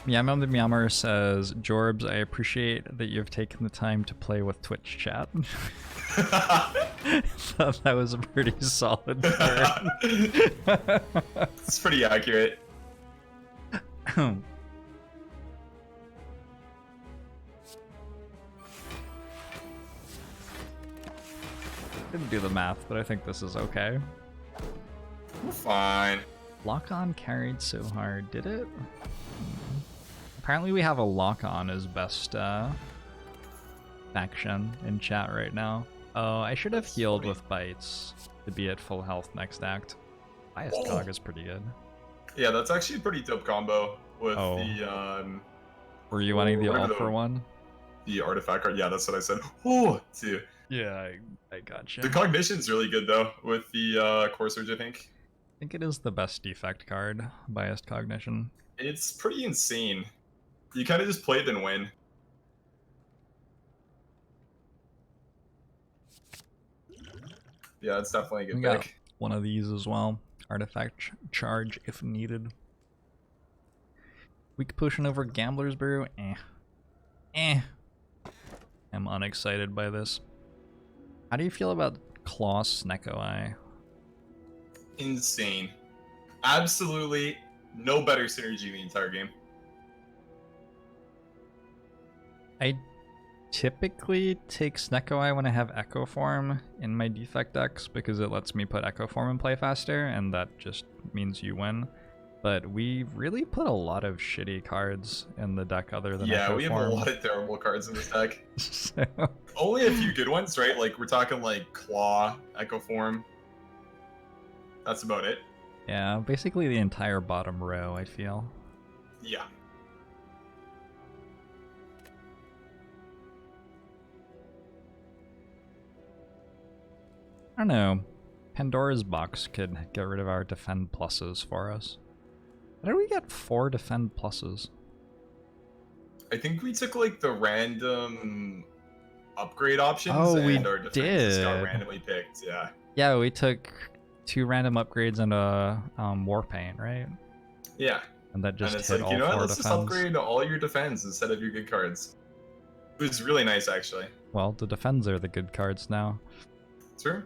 Meow the Meowmer says, Jorbs, I appreciate that you've taken the time to play with Twitch chat. Thought that was a pretty solid card. It's pretty accurate. Didn't do the math, but I think this is okay. We're fine. Lock-on carried so hard, did it? Apparently we have a lock-on as best faction in chat right now. Oh, I should have healed with bites to be at full health next act. Biased Cog is pretty good. Yeah, that's actually a pretty dope combo with the Were you wanting the all for one? The artifact card. Yeah, that's what I said. Oh, too. Yeah, I gotcha. The cognition's really good though with the core surge, I think. I think it is the best defect card, biased cognition. It's pretty insane. You kind of just play it and win. Yeah, it's definitely a good We got pick. one of these as well. Artifact charge if needed. Weak potion over Gambler's Brew. I'm unexcited by this. How do you feel about Claw Snecko Eye? Insane. Absolutely no better synergy in the entire game. I typically take Snecko Eye when I have Echo Form in my defect decks because it lets me put Echo Form in play faster, and that just means you win. But we really put a lot of shitty cards in the deck other than Echo we have Form. a lot of terrible cards in this deck. So, Only a few good ones, right? Like we're talking like Claw, Echo Form. That's about it. yeah, basically the entire bottom row, I feel. Yeah. I don't know. Pandora's Box could get rid of our defend pluses for us. How did we get 4 defend pluses? I think we took like the random upgrade options Oh, and we our defenses got did. randomly picked, yeah. Yeah, we took 2 random upgrades and a war paint, right? Yeah. And that just And it's hit like, all you know what, 4 let's just defends. upgrade all your defense instead of your good cards. It was really nice actually. Well, the defends are the good cards now. True.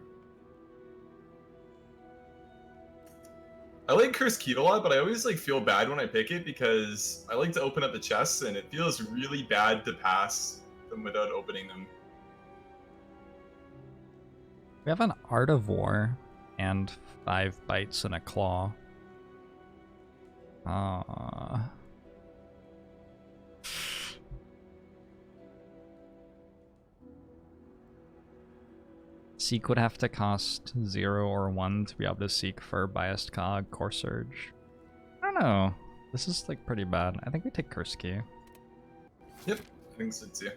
I like Curse Key a lot, but I always like feel bad when I pick it because I like to open up the chests and it feels really bad to pass them without opening them. We have an Art of War and 5 bites and a claw. Seek would have to cost 0 or 1 to be able to seek for Biased Cog, Core Surge. I don't know. This is like pretty bad. I think we take Curse Key. Yep, I think so too.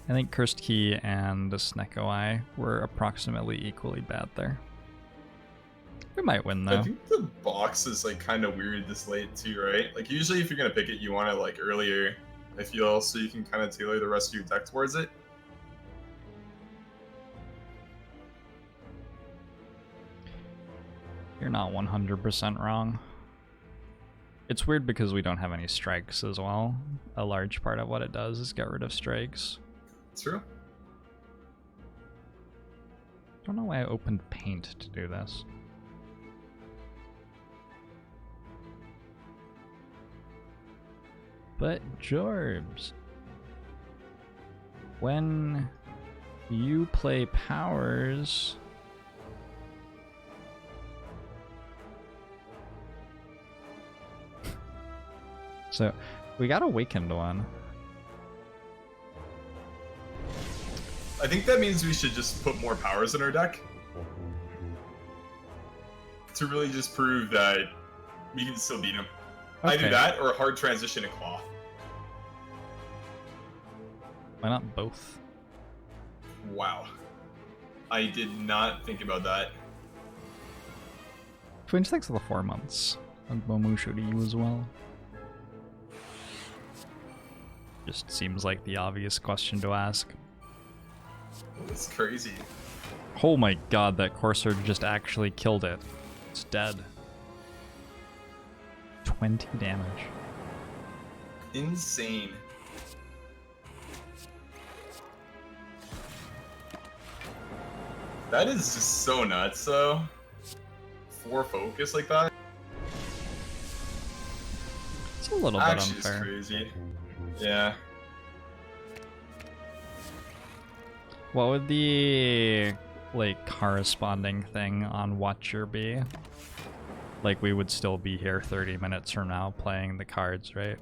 I think Cursed Key and the Snecko Eye were approximately equally bad there. We might win though. I think the box is like kind of weird this late too, right? Like usually if you're gonna pick it, you want it like earlier, I feel, so you can kind of tailor the rest of your deck towards it. You're not 100% wrong. It's weird because we don't have any strikes as well. A large part of what it does is get rid of strikes. True. I don't know why I opened paint to do this. But Jorbs, when you play powers, so we got Awakened one. I think that means we should just put more powers in our deck to really just prove that we can still beat him. Either Okay. that or hard transition and claw. Why not both? Wow. I did not think about that. Twinge, thanks for the 4 months. And Momusho to you as well. Just seems like the obvious question to ask. It's crazy. Oh my god, that Core Surge just actually killed it. It's dead. 20 damage. Insane. That is just so nuts, though. 4 focus like that. It's a little bit Actually, unfair. it's crazy. Yeah. What would the like corresponding thing on Watcher be? Like we would still be here 30 minutes from now playing the cards, right?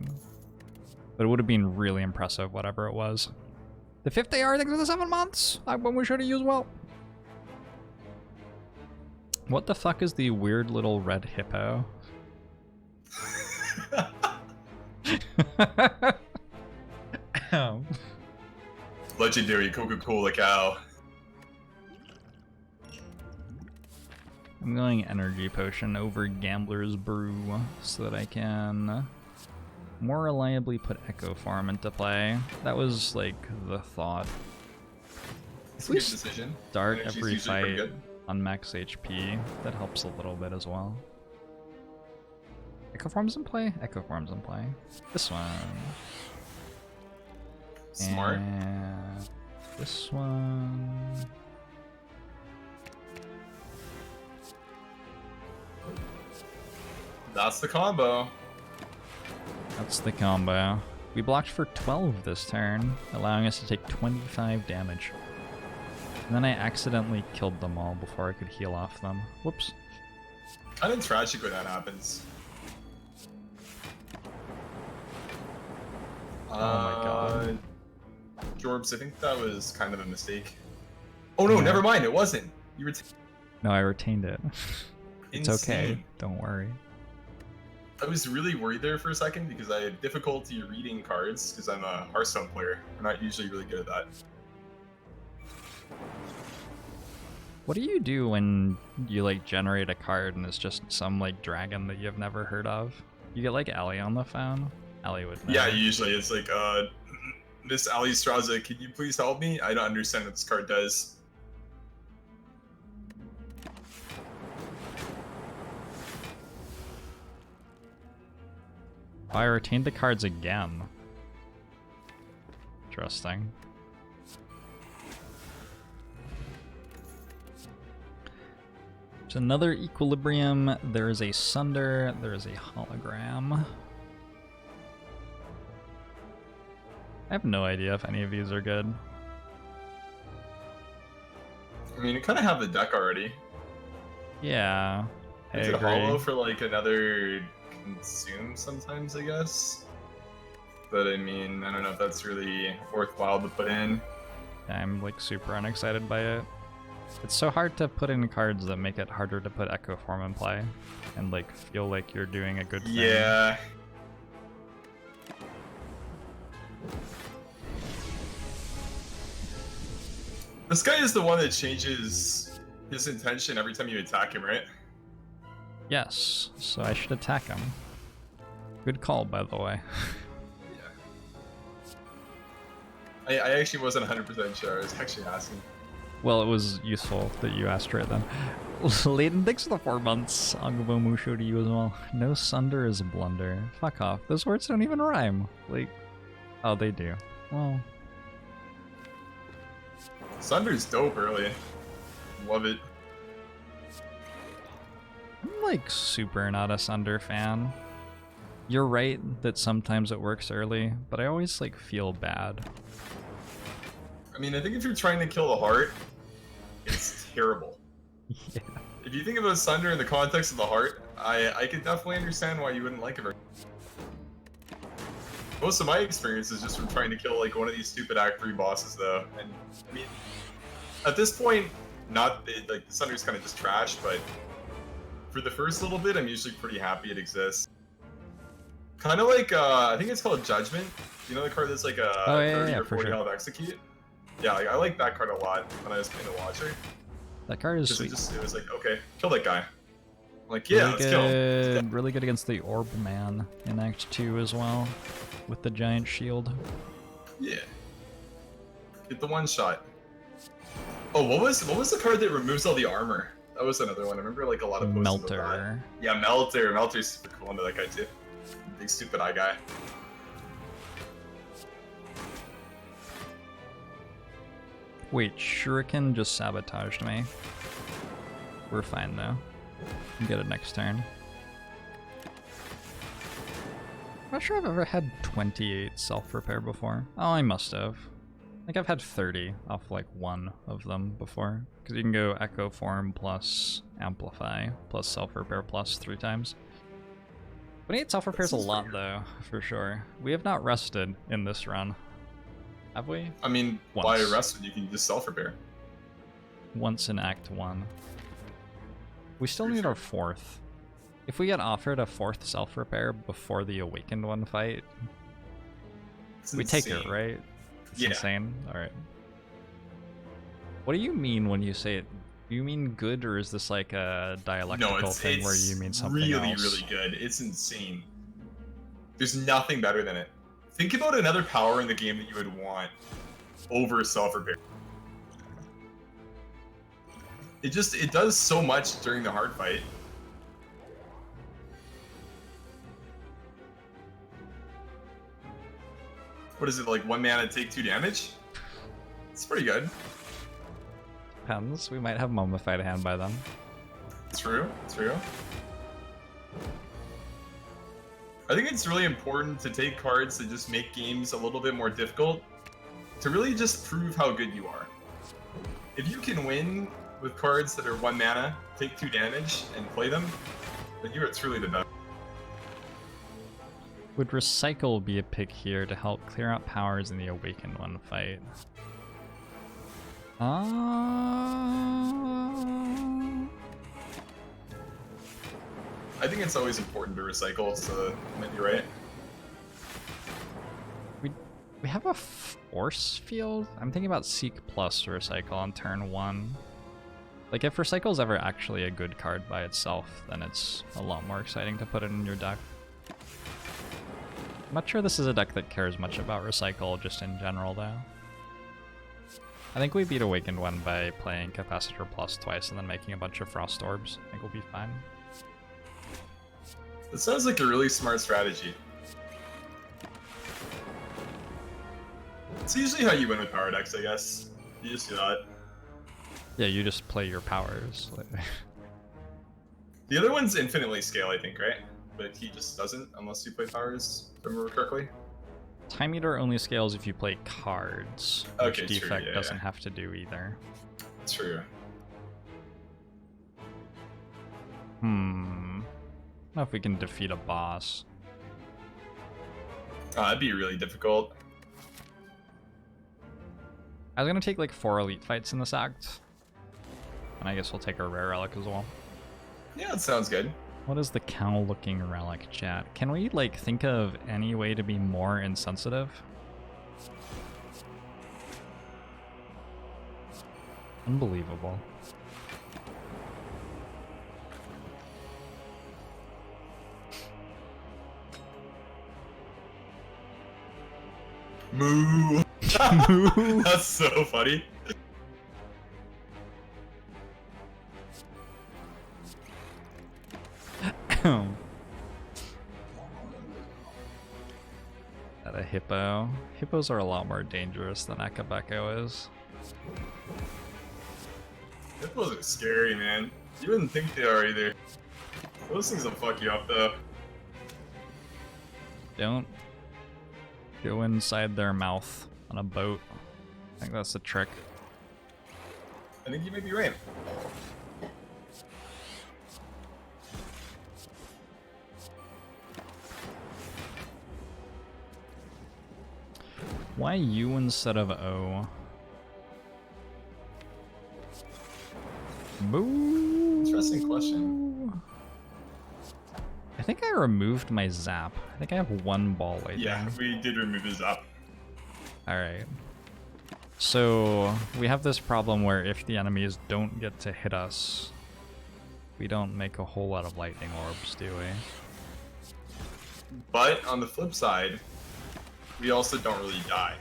But it would have been really impressive, whatever it was. The 5th AR thing for the 7 months! I when we should have used well. What the fuck is the weird little red hippo? Legendary Coca-Cola cow. I'm going energy potion over Gambler's Brew so that I can more reliably put Echo Farm into play. That was like the thought. It's a good decision. Start Energy's every usually pretty fight good. on max HP. That helps a little bit as well. Echo Farm's in play? Echo Farm's in play. This one. Smart. And this one. That's the combo. That's the combo. We blocked for 12 this turn, allowing us to take 25 damage. And then I accidentally killed them all before I could heal off them. Whoops. Kind of tragic when that happens. Oh my god. Jorbs, I think that was kind of a mistake. Oh no, Yeah. never mind, it wasn't. You were No, I retained it. It's okay. insane. Don't worry. I was really worried there for a second because I had difficulty reading cards because I'm a Hearthstone player. I'm not usually really good at that. What do you do when you like generate a card and it's just some like dragon that you've never heard of? You get like Allie on the phone? Allie would know. Yeah, usually it's like, Miss Ali Straza, can you please help me? I don't understand what this card does. Oh, I retained the cards again. Interesting. There's another Equilibrium, there is a Sunder, there is a Hologram. I have no idea if any of these are good. I mean, you kind of have the deck already. Yeah, I Is it agree. hollow for like another consume sometimes, I guess? But I mean, I don't know if that's really worthwhile to put in. I'm like super unexcited by it. It's so hard to put in cards that make it harder to put Echo Form in play and like feel like you're doing a good thing. Yeah. This guy is the one that changes his intention every time you attack him, right? Yes, so I should attack him. Good call, by the way. Yeah. I actually wasn't 100% sure. I was actually asking. Well, it was useful that you asked right then. Layden, thanks for the 4 months. Agabo Musho to you as well. No Sunder is a blunder. Fuck off. Those words don't even rhyme. Like, oh, they do. Well, Sunder's dope early. Love it. I'm like super not a Sunder fan. You're right that sometimes it works early, but I always like feel bad. I mean, I think if you're trying to kill the heart, it's terrible. Yeah. If you think about Sunder in the context of the heart, I could definitely understand why you wouldn't like it. Most of my experience is just from trying to kill like one of these stupid Act 3 bosses, though. And I mean, at this point, like Sunder's kind of just trash, but for the first little bit, I'm usually pretty happy it exists. Kind of like I think it's called Judgment. You know the card that's like a 30 or 40 for sure. health execute. Yeah, like, I like that card a lot when I was playing the Watcher. That card is Because sweet. it was like, okay, kill that guy. I'm like, yeah, Really let's kill him. good, really good against the Orb Man in Act 2 as well, with the giant shield. Yeah. Get the one shot. Oh, what was the card that removes all the armor? That was another one. I remember like a lot of postings about that. Melter. Yeah, Melter. Melter's super cool into that guy too. Big stupid eye guy. Wait, Shuriken just sabotaged me. We're fine though. We'll get it next turn. I'm not sure I've ever had 28 self-repair before. Oh, I must have. I think I've had 30 off like one of them before. Because you can go Echo Form plus Amplify plus self-repair plus 3 times. 28 self-repair is a lot though, for sure. We have not rested in this run. Have we? I mean, Once. why rest when you can just self-repair? Once in Act 1. We still Pretty need sure. our 4th. If we get offered a 4th self-repair before the Awakened one fight, It's we take it, insane. right? It's Yeah. insane? Alright. What do you mean when you say it? Do you mean good, or is this like a dialectical No, thing where you mean something really, else? really good. It's insane. There's nothing better than it. Think about another power in the game that you would want over self-repair. It does so much during the hard fight. What is it, like 1 mana take 2 damage? It's pretty good. Depends. We might have Mummified Hand by then. True, true. I think it's really important to take cards that just make games a little bit more difficult to really just prove how good you are. If you can win with cards that are 1 mana, take 2 damage, and play them, then you are truly the best. Would Recycle be a pick here to help clear out powers in the Awakened one fight? I think it's always important to recycle, so you might be right. We have a Force Field? I'm thinking about Seek plus Recycle on turn 1. Like, if Recycle is ever actually a good card by itself, then it's a lot more exciting to put it in your deck. I'm not sure this is a deck that cares much about Recycle just in general, though. I think we beat Awakened one by playing Capacitor Plus twice and then making a bunch of Frost Orbs. I think we'll be fine. That sounds like a really smart strategy. It's usually how you win with power decks, I guess. You just do that. Yeah, you just play your powers. The other one's infinitely scale, I think, right? But he just doesn't unless you play powers, if I remember correctly. Time Eater only scales if you play cards, which Okay, true, Defect yeah, doesn't yeah. have to do either. True. I don't know if we can defeat a boss. That'd be really difficult. I was gonna take like 4 elite fights in this act. And I guess we'll take a rare relic as well. Yeah, that sounds good. What is the cow looking relic, chat? Can we like think of any way to be more insensitive? Unbelievable. Moo! Moo. That's so funny. At a hippo. Hippos are a lot more dangerous than Akabeko is. Hippos are scary, man. You wouldn't think they are either. Those things will fuck you up, though. Don't go inside their mouth on a boat. I think that's the trick. I think you may be right. Why U instead of O? Boo! Interesting question. I think I removed my zap. I think I have 1 ball waiting. Yeah, we did remove his up. Alright. So, we have this problem where if the enemies don't get to hit us, we don't make a whole lot of lightning orbs, do we? But on the flip side, we also don't really die.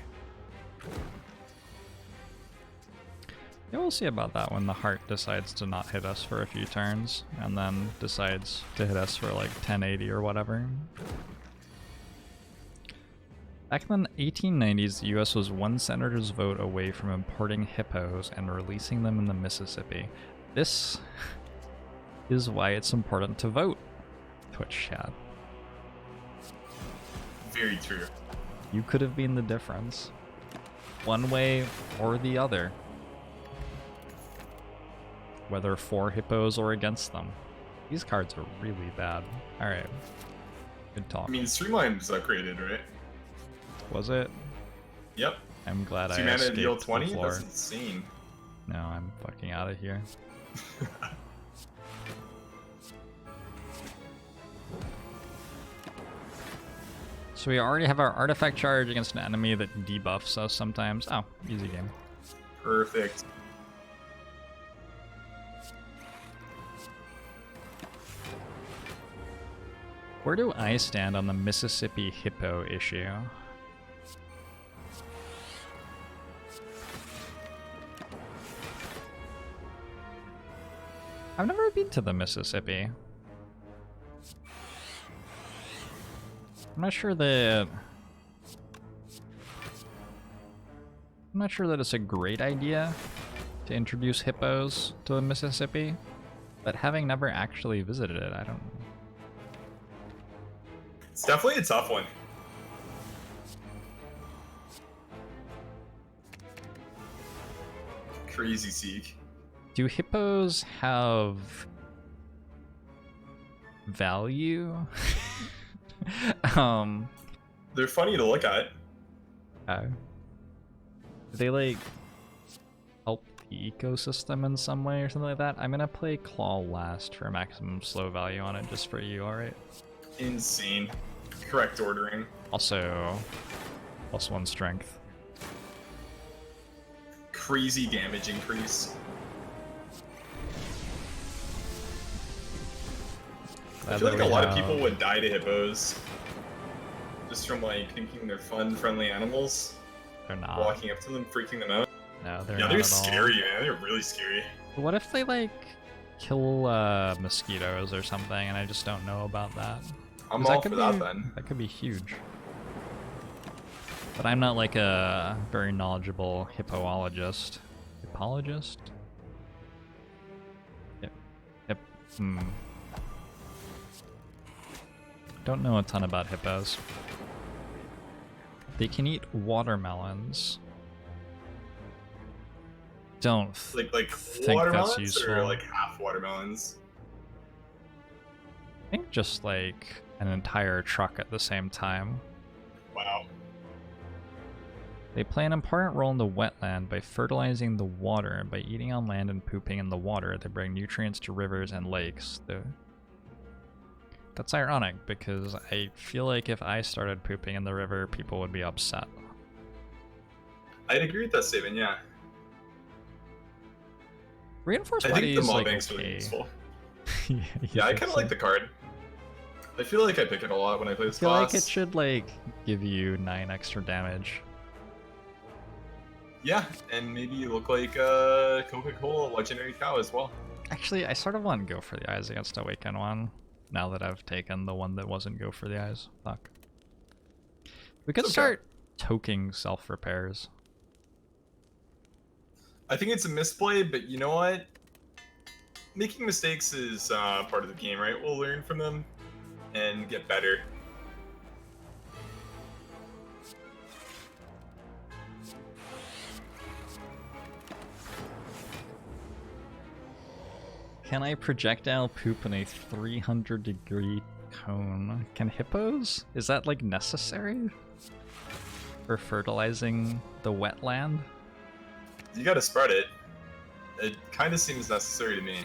Yeah, we'll see about that when the heart decides to not hit us for a few turns, and then decides to hit us for like 1080 or whatever. Back in the 1890s, the US was one senator's vote away from importing hippos and releasing them in the Mississippi. This is why it's important to vote. Twitch chat. Very true. You could have been the difference. One way or the other. Whether for hippos or against them. These cards are really bad. Alright. Good talk. I mean, Streamline was upgraded, right? Was it? Yep. I'm glad I 2 mana escaped deal the 20? floor. That's insane. No, I'm fucking out of here. So we already have our artifact charge against an enemy that debuffs us sometimes. Oh, easy game. Perfect. Where do I stand on the Mississippi hippo issue? I've never been to the Mississippi. I'm not sure that it's a great idea to introduce hippos to the Mississippi, but having never actually visited it, I don't know. It's definitely a tough one. Crazy Seek. Do hippos have value? They're funny to look at. Do they like help the ecosystem in some way or something like that? I'm gonna play Claw last for maximum slow value on it, just for you, alright? Insane. Correct ordering. Also, +1 strength. Crazy damage increase. I feel like a lot of people would die to hippos. Just from like thinking they're fun, friendly animals. They're not. Walking up to them, freaking them out. No, they're Yeah, not they're at all. scary, man. They're really scary. What if they like kill mosquitoes or something and I just don't know about that? I'm 'Cause all could for that be- then. That could be huge. But I'm not like a very knowledgeable hippoologist. Hippologist? Yep. Don't know a ton about hippos. They can eat watermelons. Don't Like think watermelons that's useful. or like half watermelons? I think just like an entire truck at the same time. Wow. They play an important role in the wetland by fertilizing the water, and by eating on land and pooping in the water, they bring nutrients to rivers and lakes. That's ironic, because I feel like if I started pooping in the river, people would be upset. I'd agree with that statement, yeah. Reinforced I think body the is mob like bank's really okay. useful. You Yeah, I think kind of so? like the card. I feel like I pick it a lot when I play I this feel class. like it should like give you 9 extra damage. Yeah, and maybe you look like a Coca-Cola legendary cow as well. Actually, I sort of want to go for the eyes against Awaken one, now that I've taken the one that wasn't go for the eyes. Fuck. We could It's okay. start toking self-repairs. I think it's a misplay, but you know what? Making mistakes is part of the game, right? We'll learn from them and get better. Can I projectile poop in a 300-degree cone? Can hippos? Is that like necessary for fertilizing the wetland? You gotta spread it. It kind of seems necessary to me.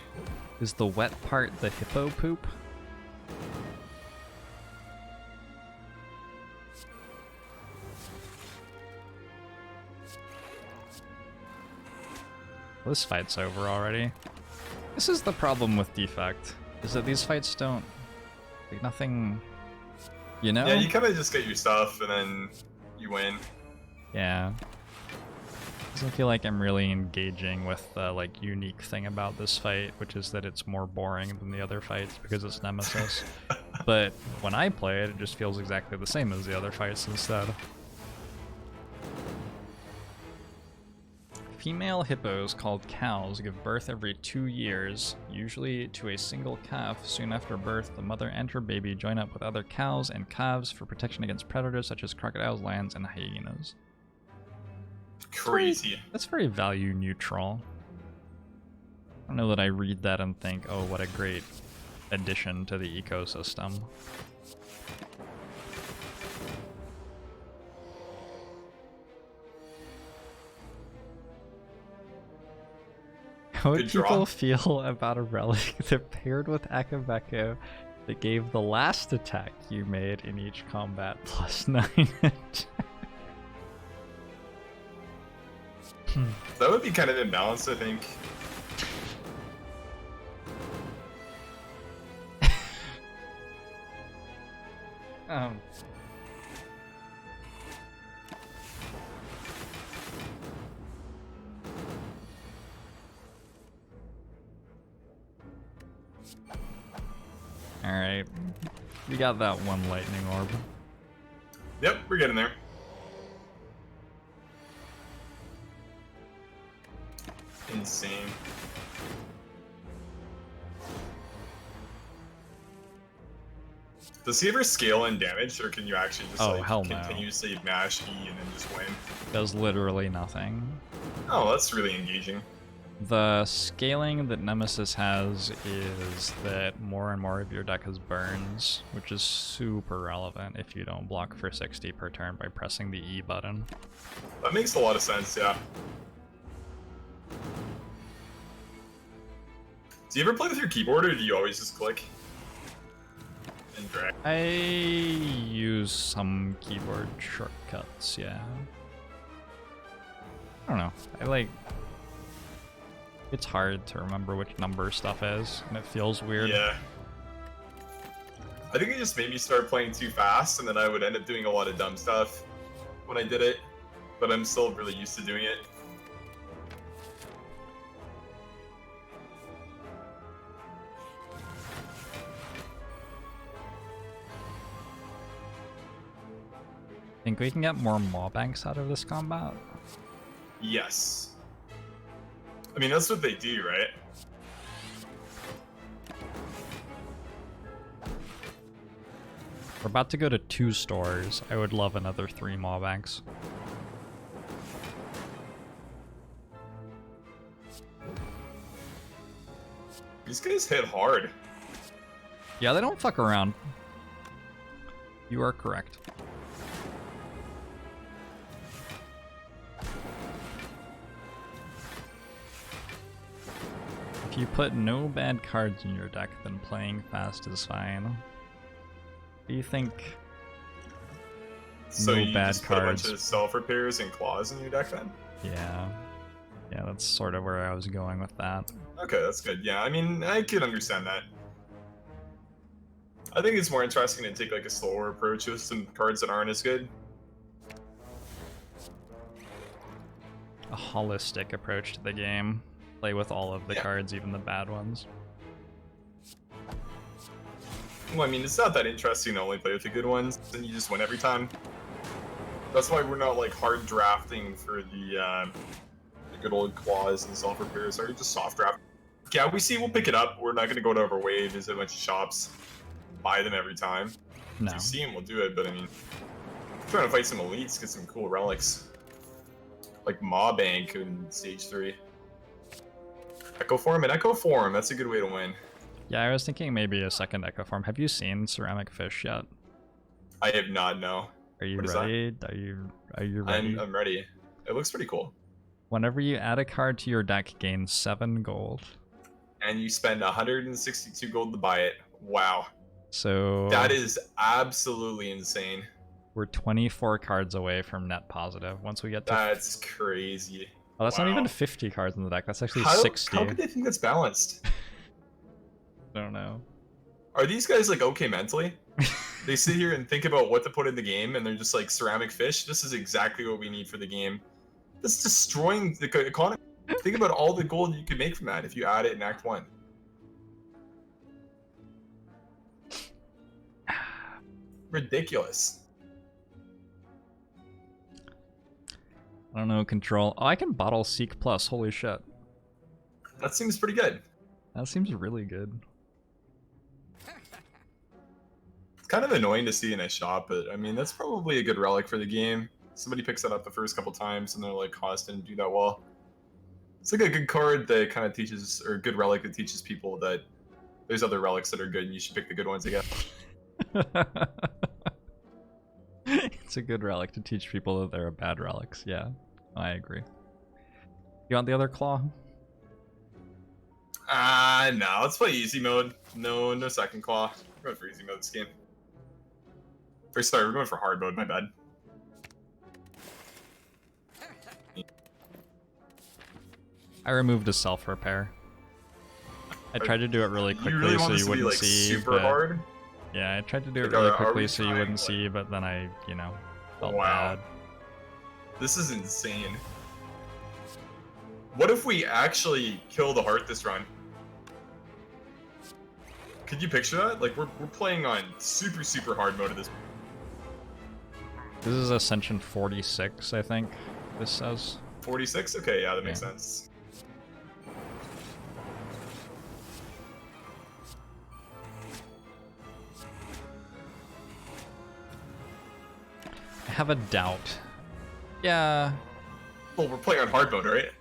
Is the wet part the hippo poop? This fight's over already. This is the problem with Defect, is that these fights don't... like, nothing... You know? Yeah, you kind of just get your stuff and then you win. Yeah. Doesn't feel like I'm really engaging with the like unique thing about this fight, which is that it's more boring than the other fights because it's Nemesis. But when I play it, it just feels exactly the same as the other fights instead. Female hippos called cows give birth every 2 years, usually to a single calf. Soon after birth, the mother and her baby join up with other cows and calves for protection against predators such as crocodiles, lions, and hyenas. Crazy. That's very value neutral. I don't know that I read that and think, oh, what a great addition to the ecosystem. How would Good draw. people feel about a relic that paired with Akabeko that gave the last attack you made in each combat +9? That would be kind of imbalanced, I think. Alright. We got that one lightning orb. Yep, we're getting there. Insane. Does he ever scale in damage, or can you actually just Oh, like hell no. continuously mash E and then just win? Does literally nothing. Oh, that's really engaging. The scaling that Nemesis has is that more and more of your deck has burns, which is super relevant if you don't block for 60 per turn by pressing the E button. That makes a lot of sense, yeah. Do you ever play with your keyboard, or do you always just click and drag? I use some keyboard shortcuts, yeah. I don't know. It's hard to remember which number stuff is, and it feels weird. Yeah. I think it just made me start playing too fast, and then I would end up doing a lot of dumb stuff when I did it, but I'm still really used to doing it. Think we can get more maw banks out of this combat? Yes. I mean, that's what they do, right? We're about to go to 2 stores. I would love another 3 maw banks. These guys hit hard. Yeah, they don't fuck around. You are correct. If you put no bad cards in your deck, then playing fast is fine. Do you think So no you bad just put a bunch cards? of self-repairs and claws in your deck then? Yeah. Yeah, that's sort of where I was going with that. Okay, that's good. Yeah, I mean, I could understand that. I think it's more interesting to take like a slower approach with some cards that aren't as good. A holistic approach to the game. Play with all of the Yeah. cards, even the bad ones. Well, I mean, it's not that interesting to only play with the good ones, and you just win every time. That's why we're not like hard drafting for the good old claws and self-repairs. Are just soft draft? Yeah, we'll pick it up. We're not gonna go to our way, visit a bunch of shops, buy them every time. No. If we see them, we'll do it, but I mean, I'm trying to fight some elites, get some cool relics. Like Maw Bank in Stage 3. Echo Form and Echo Form, that's a good way to win. Yeah, I was thinking maybe a second Echo Form. Have you seen Ceramic Fish yet? I have not, no. Are you What is ready? Are you ready? I'm ready. It looks pretty cool. Whenever you add a card to your deck, gain 7 gold. And you spend 162 gold to buy it. Wow. So That is absolutely insane. we're 24 cards away from net positive. Once we get to That's crazy. oh, that's not wow. even 50 cards in the deck. That's actually How 60. could they think that's balanced? I don't know. Are these guys like okay mentally? They sit here and think about what to put in the game, and they're just like ceramic fish. This is exactly what we need for the game. That's destroying the economy. Think about all the gold you could make from that if you add it in Act 1. Ridiculous. I don't know, control. Oh, I can bottle Seek Plus. Holy shit. That seems pretty good. That seems really good. It's kind of annoying to see in a shop, but I mean, that's probably a good relic for the game. Somebody picks that up the first couple times and they're like, cost didn't do that well. It's like a good card that kind of teaches, or a good relic that teaches people that there's other relics that are good and you should pick the good ones again. It's a good relic to teach people that there are bad relics. Yeah, I agree. You want the other claw? No, let's play easy mode. No second claw. We're going for easy mode this game. Sorry, we're going for hard mode, my bad. I removed a self-repair. I tried to do it really quickly You really want so this you to be, wouldn't like, see. super but... hard? Yeah, I tried to do it Like, really are quickly we so you trying, wouldn't like- see, but then I, felt Wow. bad. This is insane. What if we actually kill the heart this run? Could you picture that? Like, we're playing on super hard mode of this. This is Ascension 46, I think this says. 46? Okay, yeah, that makes Yeah. sense. I have a doubt. Yeah, Well, we're playing on hard mode, right?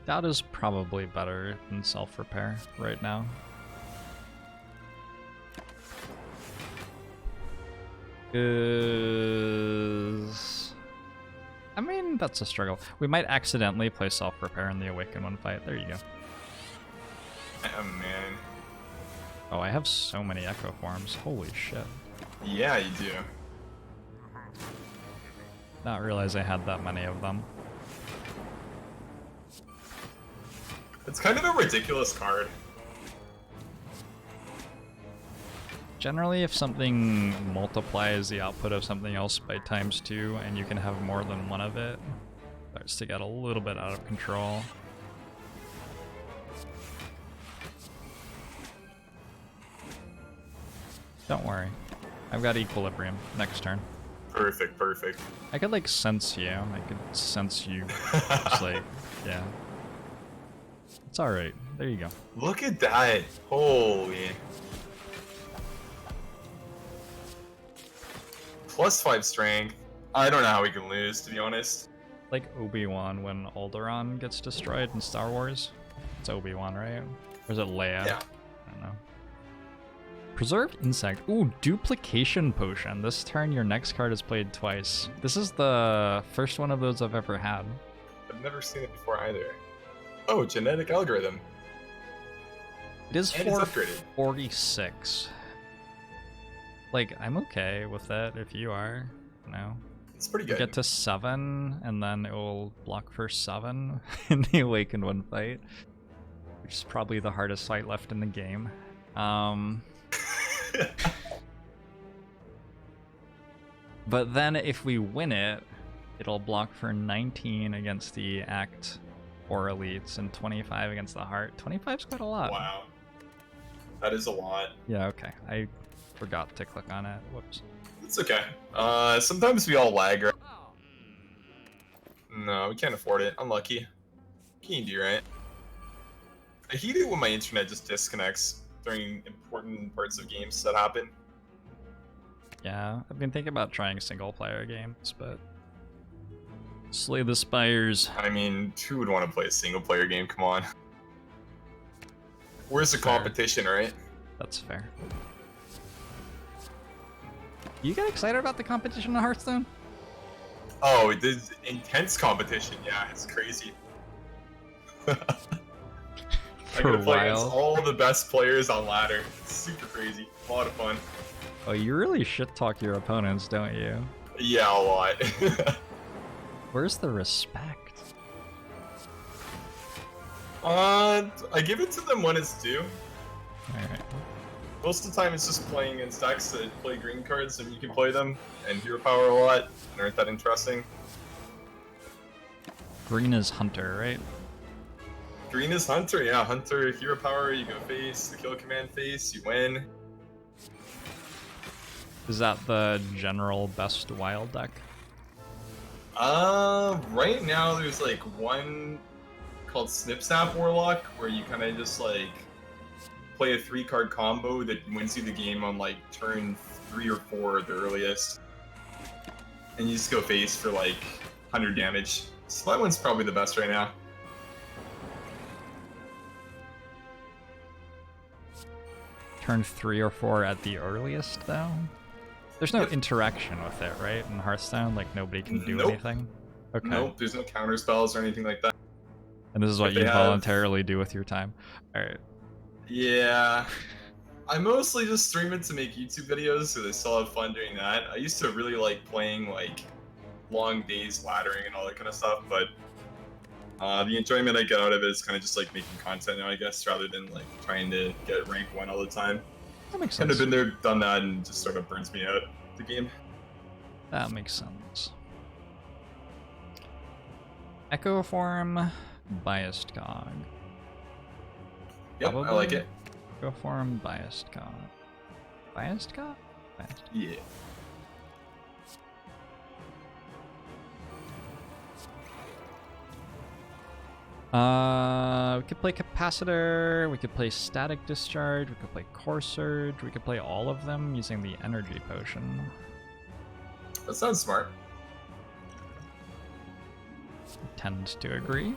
doubt is probably better than self-repair right now. I mean, that's a struggle. We might accidentally play self-repair in the Awaken one fight. There you go. Oh, man. Oh, I have so many Echo Forms. Holy shit. Yeah, you do. Not realize I had that many of them. It's kind of a ridiculous card. Generally, if something multiplies the output of something else by ×2 and you can have more than one of it, it starts to get a little bit out of control. Don't worry. I've got Equilibrium next turn. Perfect. I could like sense you. I could sense you. Just like, yeah. It's alright. There you go. Look at that. Holy. +5 strength. I don't know how we can lose, to be honest. Like Obi-Wan when Alderaan gets destroyed in Star Wars. It's Obi-Wan, right? Or is it Leia? Yeah. I don't know. Preserved Insect. Ooh, Duplication Potion. This turn, your next card is played twice. This is the first one of those I've ever had. I've never seen it before either. Oh, genetic algorithm. It is And it's for upgraded. 46. Like, I'm okay with that if you are. No. It's pretty You good. get to 7, and then it will block for 7 in the Awakened one fight, which is probably the hardest fight left in the game. But then if we win it, it'll block for 19 against the Act or Elites and 25 against the Heart. 25's quite a lot. Wow. That is a lot. Yeah, okay. I forgot to click on it. Whoops. It's okay. Sometimes we all lag, right? No, we can't afford it. Unlucky. Can you do right? I hate it when my internet just disconnects during important parts of games that happen. Yeah, I've been thinking about trying single player games, but Slay the Spires. I mean, who would want to play a single player game? Come on. Where's the Fair. competition, right? That's fair. You get excited about the competition in Hearthstone? Oh, there's intense competition. Yeah, it's crazy. I For a gotta play against while. all the best players on ladder. It's super crazy. A lot of fun. Oh, you really shit talk your opponents, don't you? Yeah, a lot. Where's the respect? I give it to them when it's due. Alright. Most of the time, it's just playing in stacks that play green cards and you can play them and hero power a lot and aren't that interesting. Green is Hunter, right? Green is Hunter, yeah. Hunter, hero power, you go face, the kill command face, you win. Is that the general best wild deck? Right now there's like one called Snip Snap Warlock where you kind of just like play a 3-card combo that wins you the game on like turn 3 or 4 at the earliest, and you just go face for like 100 damage. So that one's probably the best right now. Turn 3 or 4 at the earliest, though? There's no Yep. interaction with it, right? In Hearthstone, like nobody can do Nope. anything? Okay. Nope, there's no counter spells or anything like that. And this is what If they you have- voluntarily do with your time. Alright. Yeah. I mostly just stream it to make YouTube videos, so I still have fun doing that. I used to really like playing like long days laddering and all that kind of stuff, but the enjoyment I get out of it is kind of just like making content now, I guess, rather than like trying to get rank 1 all the time. That makes Kind sense. of been there, done that, and just sort of burns me out the game. That makes sense. Echo Form, Biased Cog. Yep, I like it. Echo Form, Biased Cog. Biased Cog? Biased. Yeah. We could play Capacitor, we could play Static Discharge, we could play Core Surge, we could play all of them using the Energy Potion. That sounds smart. Tend to agree.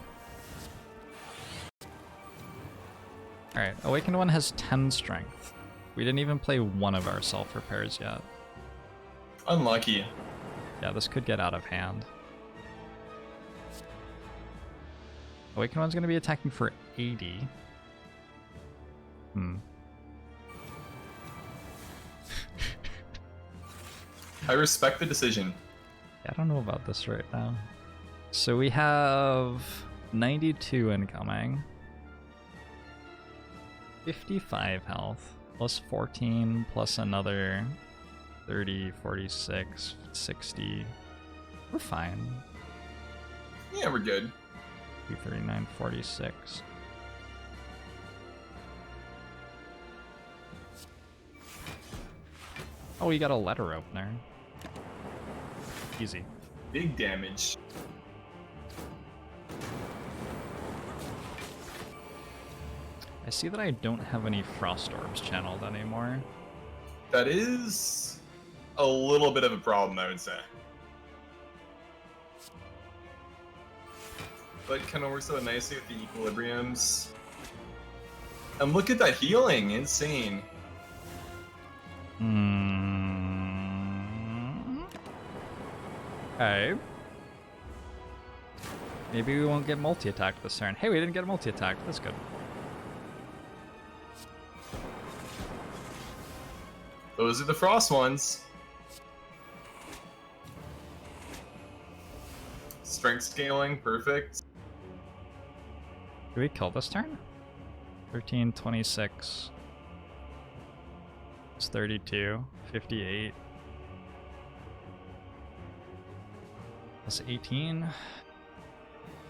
Alright, Awakened One has 10 Strength. We didn't even play one of our self-repairs yet. Unlucky. Yeah, this could get out of hand. Awakened One's gonna be attacking for 80. I respect the decision. I don't know about this right now. So we have 92 incoming. 55 health. Plus 14, plus another 30, 46, 60. We're fine. Yeah, we're good. 39, 46. Oh, we got a letter opener. Easy. Big damage. I see that I don't have any Frost Orbs channeled anymore. That is a little bit of a problem, I would say. But kind of works out nicely with the equilibriums. And look at that healing, insane. Okay. Maybe we won't get multi-attacked this turn. Hey, we didn't get multi-attacked. That's good. Those are the frost ones. Strength scaling, perfect. Do we kill this turn? 13, 26. It's 32, 58. That's 18.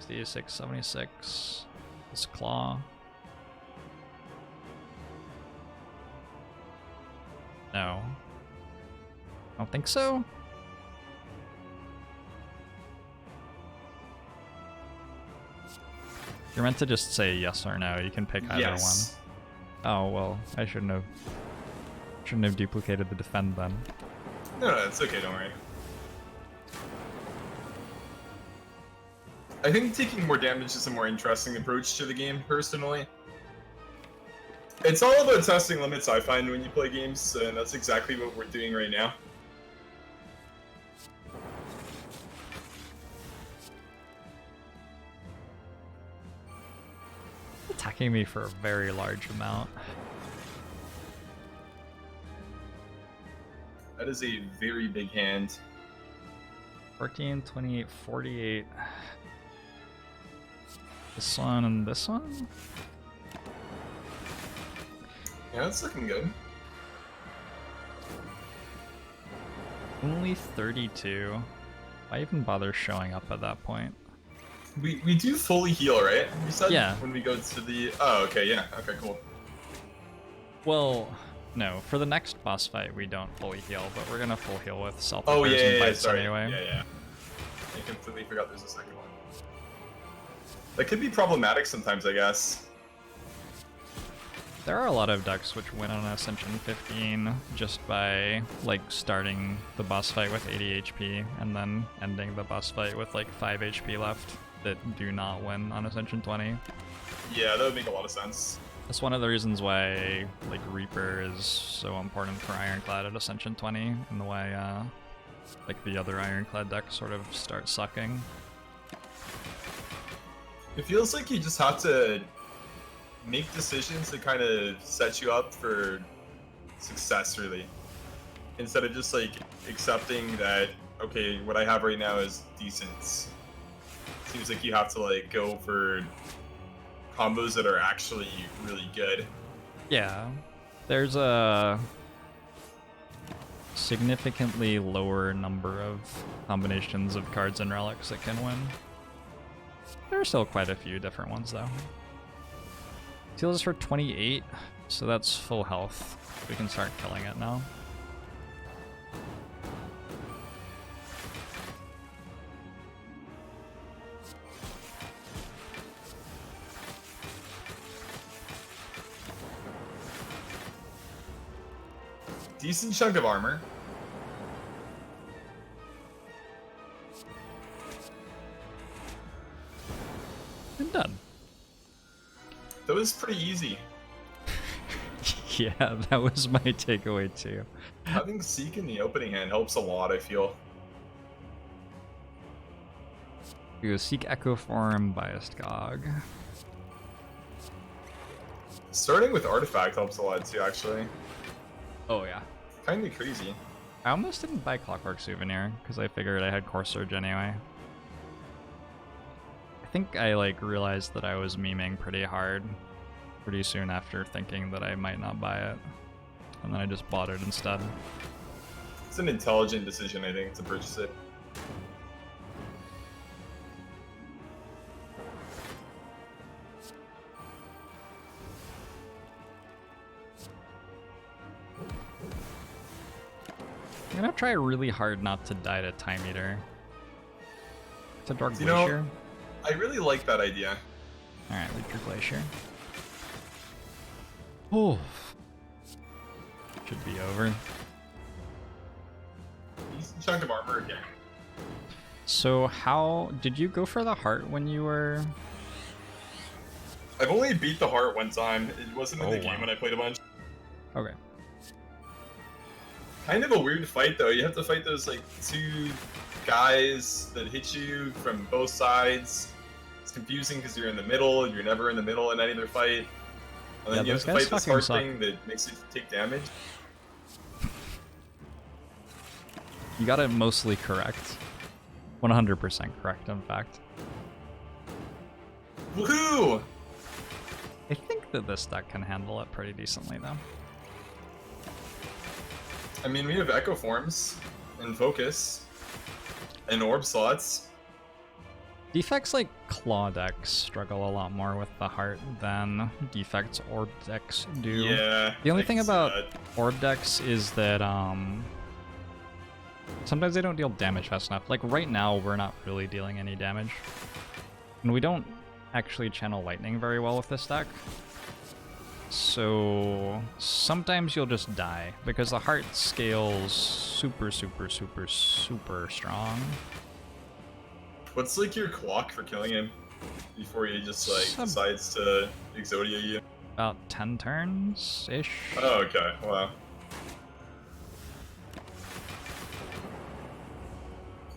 66, 76. This claw. No. I don't think so. You're meant to just say yes or no. You can pick either Yes. one. Oh well, I shouldn't have duplicated the defend then. No, it's okay, don't worry. I think taking more damage is a more interesting approach to the game, personally. It's all about testing limits, I find, when you play games, and that's exactly what we're doing right now. Attacking me for a very large amount. That is a very big hand. 14, 28, 48. This one and this one? Yeah, that's looking good. Only 32. Why even bother showing up at that point? We do fully heal, right? You said? Yeah. When we go to the... Oh, okay, yeah. Okay, cool. Well, no. For the next boss fight, we don't fully heal, but we're gonna full heal with self Oh, repairs yeah, and yeah, bites sorry. anyway. Yeah, yeah. completely forgot there's a second one. That could be problematic sometimes, I guess. There are a lot of decks which win on Ascension 15 just by like starting the boss fight with 80 HP and then ending the boss fight with like 5 HP left that do not win on Ascension 20. Yeah, that would make a lot of sense. That's one of the reasons why like Reaper is so important for Ironclad at Ascension 20 and the way like the other Ironclad decks sort of start sucking. It feels like you just have to make decisions that kind of set you up for success, really. Instead of just like accepting that, okay, what I have right now is decent. Seems like you have to like go for combos that are actually really good. Yeah, there's a significantly lower number of combinations of cards and relics that can win. There are still quite a few different ones though. Heals us for 28, so that's full health. We can start killing it now. Decent chunk of armor. And done. That was pretty easy. Yeah, that was my takeaway too. Having Seek in the opening hand helps a lot, I feel. We go Seek Echo Form, Biased Gog. Starting with Artifact helps a lot too, actually. Oh yeah. Kinda crazy. I almost didn't buy Clockwork Souvenir, because I figured I had Core Surge anyway. I think I like realized that I was memeing pretty hard pretty soon after thinking that I might not buy it. And then I just bought it instead. It's an intelligent decision, I think, to purchase it. I'm gonna try really hard not to die to Time Eater. It's a Dark You know, Glacier. I really like that idea. Alright, lead your Glacier. Oh. Should be over. Decent chunk of armor again. So how did you go for the heart when you were... I've only beat the heart one time. It wasn't in the game wow. when I played a bunch. Okay. Kind of a weird fight though. You have to fight those like two guys that hit you from both sides. It's confusing because you're in the middle. You're never in the middle in any other fight. And then Yeah, you have those to guys fight this fucking heart suck. thing that makes you take damage. You got it mostly correct. 100% correct, in fact. Woohoo! I think that this deck can handle it pretty decently though. I mean, we have Echo Forms and Focus and Orb slots. Defects like Claw decks struggle a lot more with the heart than Defects Orb decks do. Yeah. The only I thing can see about that. Orb decks is that sometimes they don't deal damage fast enough. Like right now, we're not really dealing any damage. And we don't actually channel Lightning very well with this deck. So sometimes you'll just die because the heart scales super strong. What's like your clock for killing him before he just like Some- decides to Exodia you? About 10 turns-ish. Oh, okay. Wow.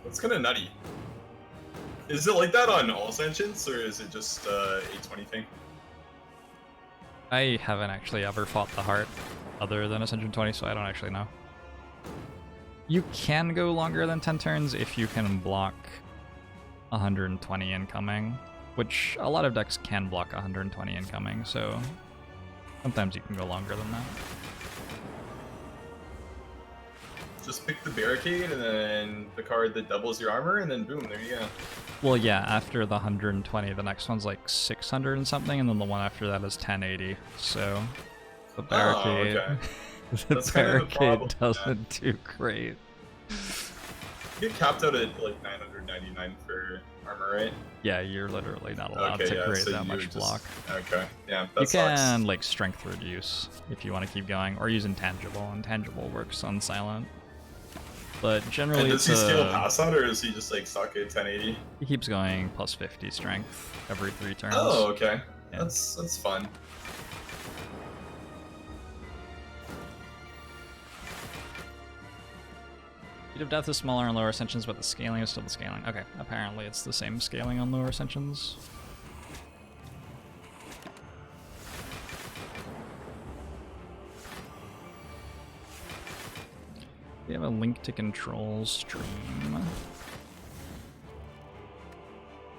That's kind of nutty. Is it like that on all Ascensions, or is it just a 20 thing? I haven't actually ever fought the heart other than Ascension 20, so I don't actually know. You can go longer than 10 turns if you can block 120 incoming, which a lot of decks can block 120 incoming, so sometimes you can go longer than that. Just pick the barricade and then the card that doubles your armor, and then boom, there you go. Well, yeah, after the 120, the next one's like 600 and something, and then the one after that is 1080, so the barricade, okay. the That's kind of the barricade problem, doesn't do great. You get capped out at like 999 for armor, right? Yeah, you're literally not allowed Okay, to yeah, create so that you much just- block. Okay, yeah, that You sucks. can like strength reduce if you want to keep going, or use intangible. Intangible works on silent. But generally, And does he it's scale past that, or is he just like stuck at 1080? he keeps going plus 50 strength every 3 turns. Oh, okay. Yeah. That's fun. Speed of death is smaller on lower ascensions, but the scaling is still the scaling. Okay, apparently it's the same scaling on lower ascensions. We have a link to control stream.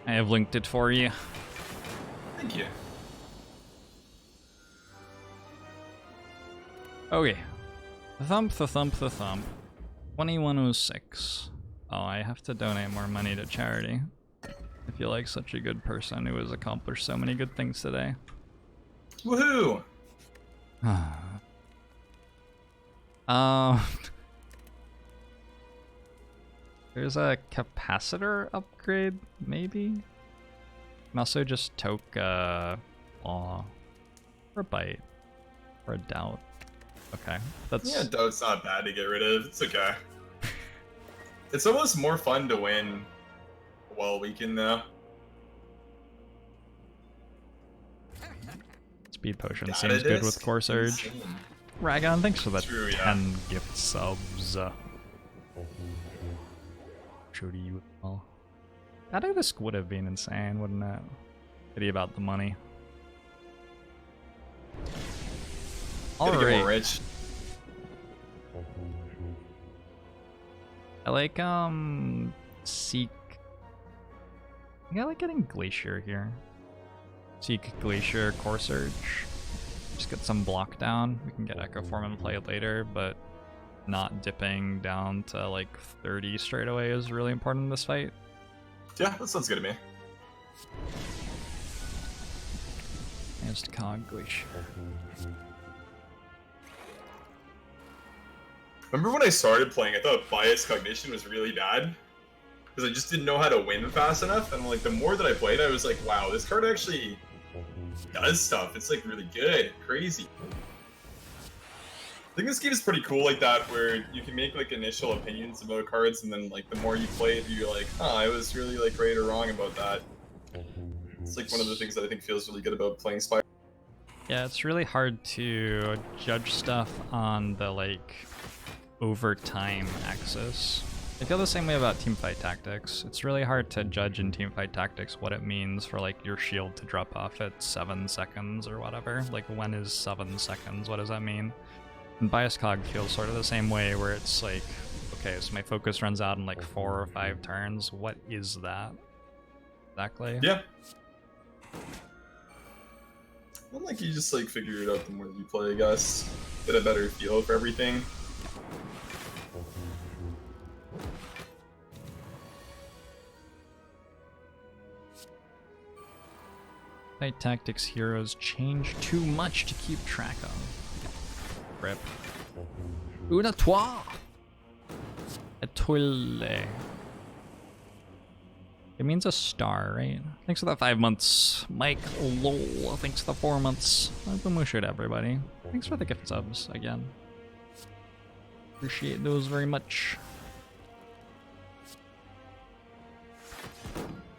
I have linked it for you. Thank you. Okay. The thump, the thump, the thump. 2106. Oh, I have to donate more money to charity. I feel like such a good person who has accomplished so many good things today. Woohoo! There's a capacitor upgrade, maybe? And also just toke awe. Or a bite. Or a doubt. Okay. That's Yeah, Doubt's not bad to get rid of. It's okay. It's almost more fun to win while weakened, though. speed potion Data seems good with disc? Core Surge. Insane. Ragon, thanks for the True, yeah. 10 gift subs. Show to you all. Data disc would have been insane, wouldn't it? Pity about the money. Gotta get more Alright. rich. I like Seek. I like getting Glacier here. Seek, Glacier, Core Surge. Just get some block down. We can get Echo Form and play it later, but not dipping down to like 30 straight away is really important in this fight. Yeah, that sounds good to me. Just Cog, Glacier. Remember when I started playing, I thought Bias Cognition was really bad? Because I just didn't know how to win fast enough, and like the more that I played, I was like, wow, this card actually does stuff. It's like really good. Crazy. I think this game is pretty cool like that, where you can make like initial opinions about cards, and then like the more you play it, you're like, huh, I was really like right or wrong about that. It's like one of the things that I think feels really good about playing Spire. Yeah, it's really hard to judge stuff on the like over time axis. I feel the same way about teamfight tactics. It's really hard to judge in teamfight tactics what it means for like your shield to drop off at 7 seconds or whatever. Like when is 7 seconds? What does that mean? And Bias Cog feels sort of the same way, where it's like, okay, so my focus runs out in like 4 or 5 turns. What is that exactly? Yeah. Well, like you just like figure it out the more you play, I guess. Get a better feel for everything. Fight tactics heroes change too much to keep track of. Rip. Une à toi! Étoile. It means a star, right? Thanks for the 5 months. Mike lol. Thanks for the 4 months. I've been wished everybody. Thanks for the gift subs again. Appreciate those very much.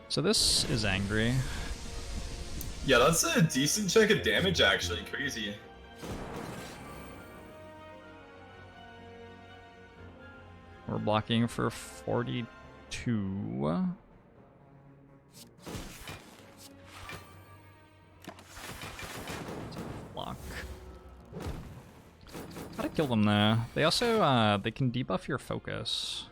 So this is angry. Yeah, that's a decent chunk of damage actually. Crazy. We're blocking for 42. Block. Gotta kill them though. They also they can debuff your focus,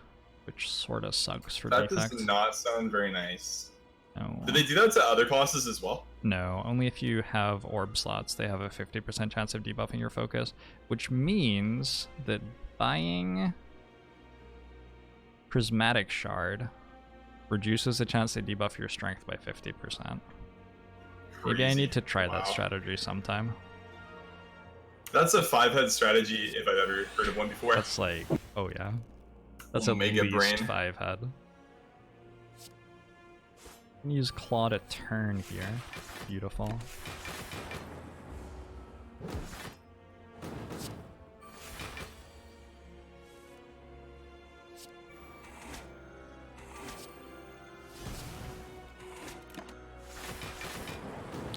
which sort of sucks for That Defect. does not sound very nice. No. Did they do that to other classes as well? No, only if you have orb slots, they have a 50% chance of debuffing your focus, which means that buying Prismatic Shard reduces the chance they debuff your strength by 50%. Maybe I Crazy. need to try that Wow. strategy sometime. That's a 5-head strategy if I've ever heard of one before. That's like, oh yeah. That's at Omega least brain. 5 head. Use Claw to turn here. Beautiful.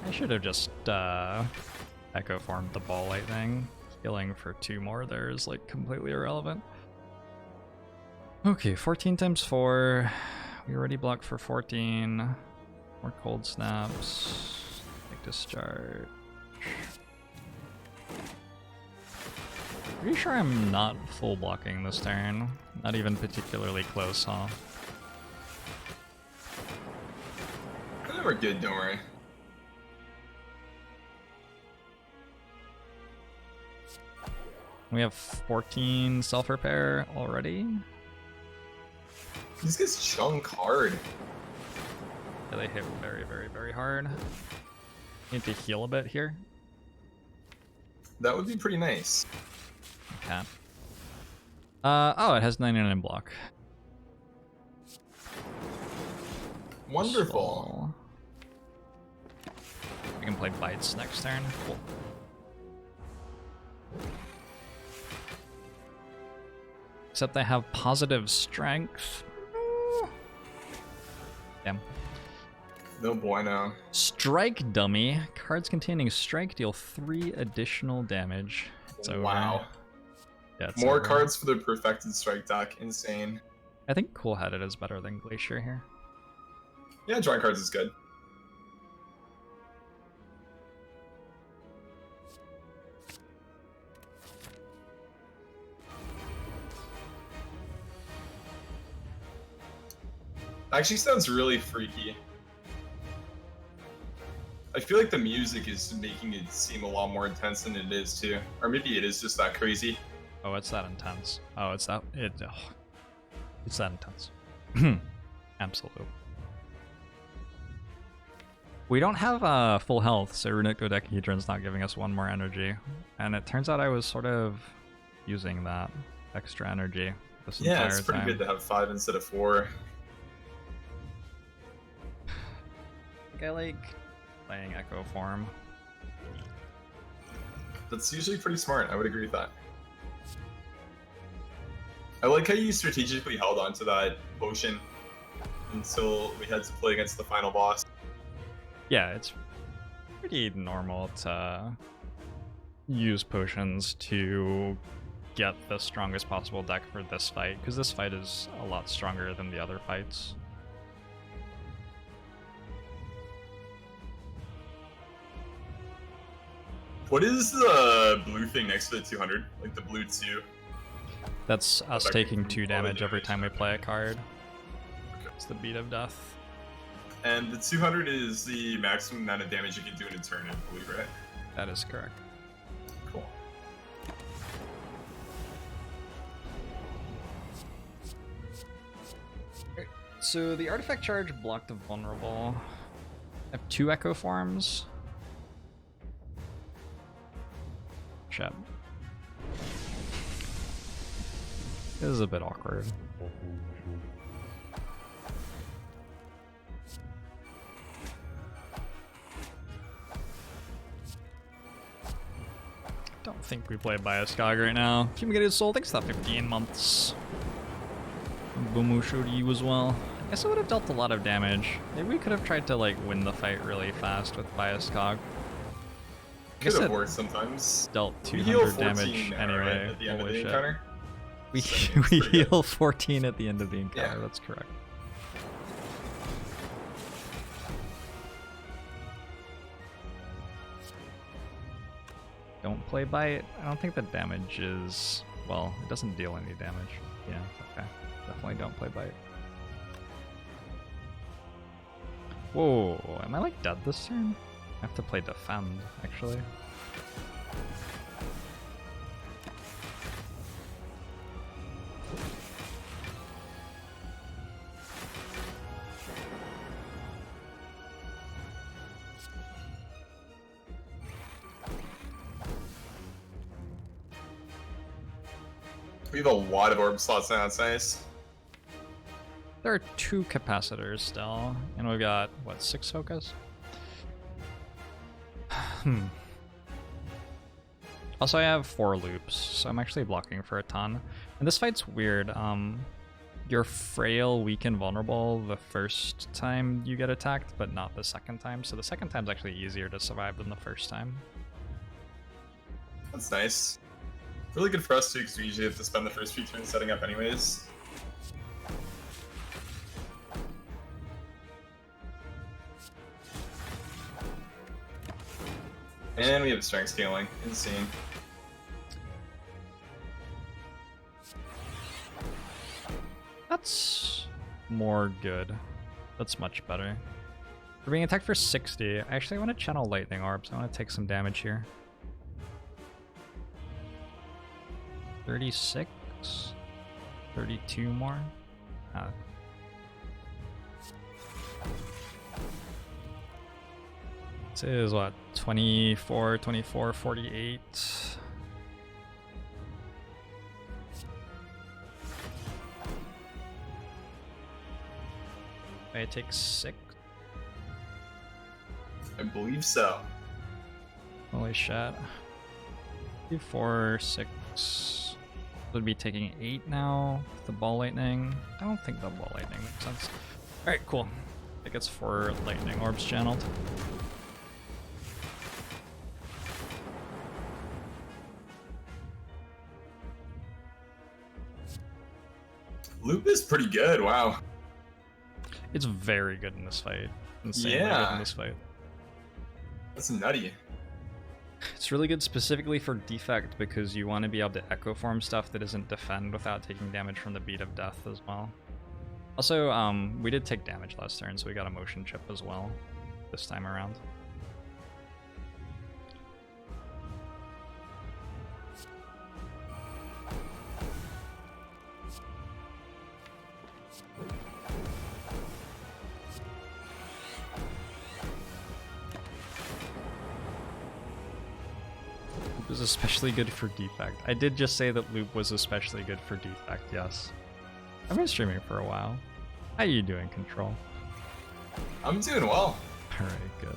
I should have just echo formed the ball lightning. Healing for 2 more there is like completely irrelevant. Okay, 14 times 4. We already blocked for 14. More cold snaps. Big discharge. Pretty sure I'm not full blocking this turn. Not even particularly close, huh? We're good, don't worry. We have 14 self-repair already. These guys chunk hard. Yeah, they hit very, very, very hard. Need to heal a bit here. That would be pretty nice. Okay. Oh, it has 99 block. Wonderful. So, we can play bites next turn. Cool. Except they have positive strength. Damn. No bueno. Strike dummy. Cards containing strike deal 3 additional damage. It's over. Wow. Yeah, it's More over. cards for the perfected strike deck. Insane. I think Cool Headed is better than Glacier here. Yeah, drawing cards is good. Actually sounds really freaky. I feel like the music is making it seem a lot more intense than it is too. Or maybe it is just that crazy. Oh, it's that intense. Oh, it's that it's that intense. Absolute. We don't have full health, so Runic Dodecahedron's not giving us 1 more energy. And it turns out I was sort of using that extra energy this Yeah, entire it's pretty time. good to have 5 instead of 4. I think I like playing Echo Form. That's usually pretty smart. I would agree with that. I like how you strategically held on to that potion until we had to play against the final boss. Yeah, it's pretty normal to use potions to get the strongest possible deck for this fight, because this fight is a lot stronger than the other fights. What is the blue thing next to the 200? Like the blue 2? That's us Back taking from 2 all the damage every damage. time we play a card. Okay. It's the beat of death. And the 200 is the maximum amount of damage you can do in a turn, I believe, right? That is correct. Cool. So the artifact charge blocked the vulnerable. I have 2 echo forms. Shit. This is a bit awkward. Don't think we play Bioscog right now. Fumigated Soul, thanks for that 15 months. Boomoo showed you as well. I guess it would have dealt a lot of damage. Maybe we could have tried to like win the fight really fast with Bioscog. I guess Could have it worked sometimes. dealt We heal 200 14 damage now, anyway. right, at the end of Holy the shit. encounter. We, So it's we pretty good. heal 14 at the end of the encounter, Yeah. that's correct. Don't play bite. I don't think the damage is... Well, it doesn't deal any damage. Yeah, okay. Definitely don't play bite. Whoa, am I like dead this turn? I have to play defend, actually. We have a lot of orb slots now, that's nice. There are 2 capacitors still, and we've got, what, 6 focus? Also, I have 4 loops, so I'm actually blocking for a ton. And this fight's weird. You're frail, weak, and vulnerable the first time you get attacked, but not the second time. So the second time's actually easier to survive than the first time. That's nice. Really good for us too, because we usually have to spend the first few turns setting up anyways. And we have strength scaling. Insane. That's more good. That's much better. We're being attacked for 60. I actually want to channel lightning orbs. I want to take some damage here. 36? 32 more? This is what? 24, 24, 48. I take 6. I believe so. Holy shit. 2, 4, 6. Would be taking 8 now. The ball lightning. I don't think the ball lightning makes sense. Alright, cool. I think it's 4 lightning orbs channeled. Loop is pretty good, wow. It's very good in this fight. Insanely good Yeah. in this fight. That's nutty. It's really good specifically for Defect because you want to be able to echo form stuff that isn't defend without taking damage from the beat of death as well. Also, we did take damage last turn, so we got a motion chip as well this time around. Loop is especially good for Defect. I did just say that Loop was especially good for Defect, yes. I've been streaming for a while. How you doing, Control? I'm doing well. Alright, good.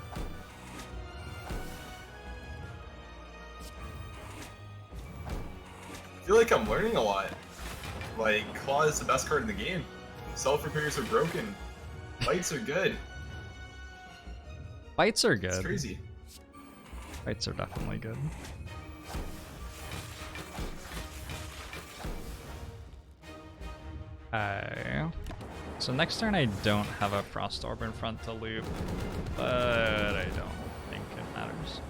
I feel like I'm learning a lot. Like, Claw is the best card in the game. Self-repairs are broken. Lights are good. Bites are It's good. crazy. Bites are definitely good. Okay. So next turn I don't have a Frost Orb in front to loop, but I don't think it matters.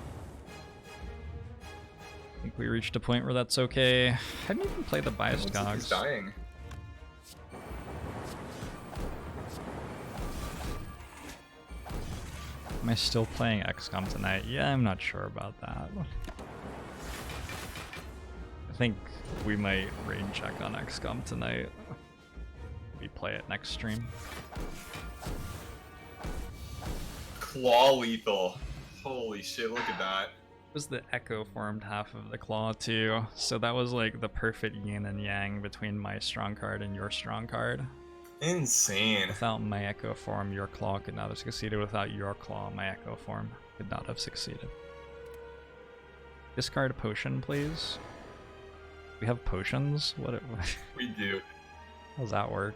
I think we reached a point where that's okay. I didn't even play the Biased Looks like he's Cogs. dying. Am I still playing XCOM tonight? Yeah, I'm not sure about that. I think we might rain check on XCOM tonight. We play it next stream. Claw lethal. Holy shit, look at that. It was the echo formed half of the claw too, so that was like the perfect yin and yang between my strong card and your strong card. Insane. Without my echo form, your claw could not have succeeded. Without your claw, my echo form could not have succeeded. Discard a potion, please. We have potions? What? We do. How does that work?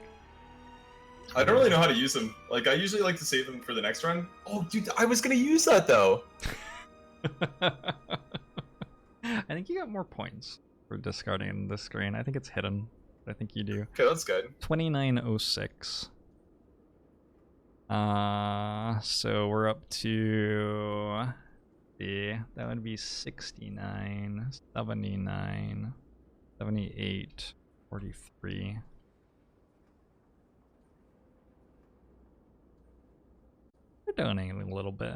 I don't really know how to use them. Like, I usually like to save them for the next run. Oh, dude, I was gonna use that though. I think you got more points for discarding the screen. I think it's hidden, but I think you do. Okay, that's good. 2906. So we're up to that would be 69, 79, 78, 43. We're donating a little bit.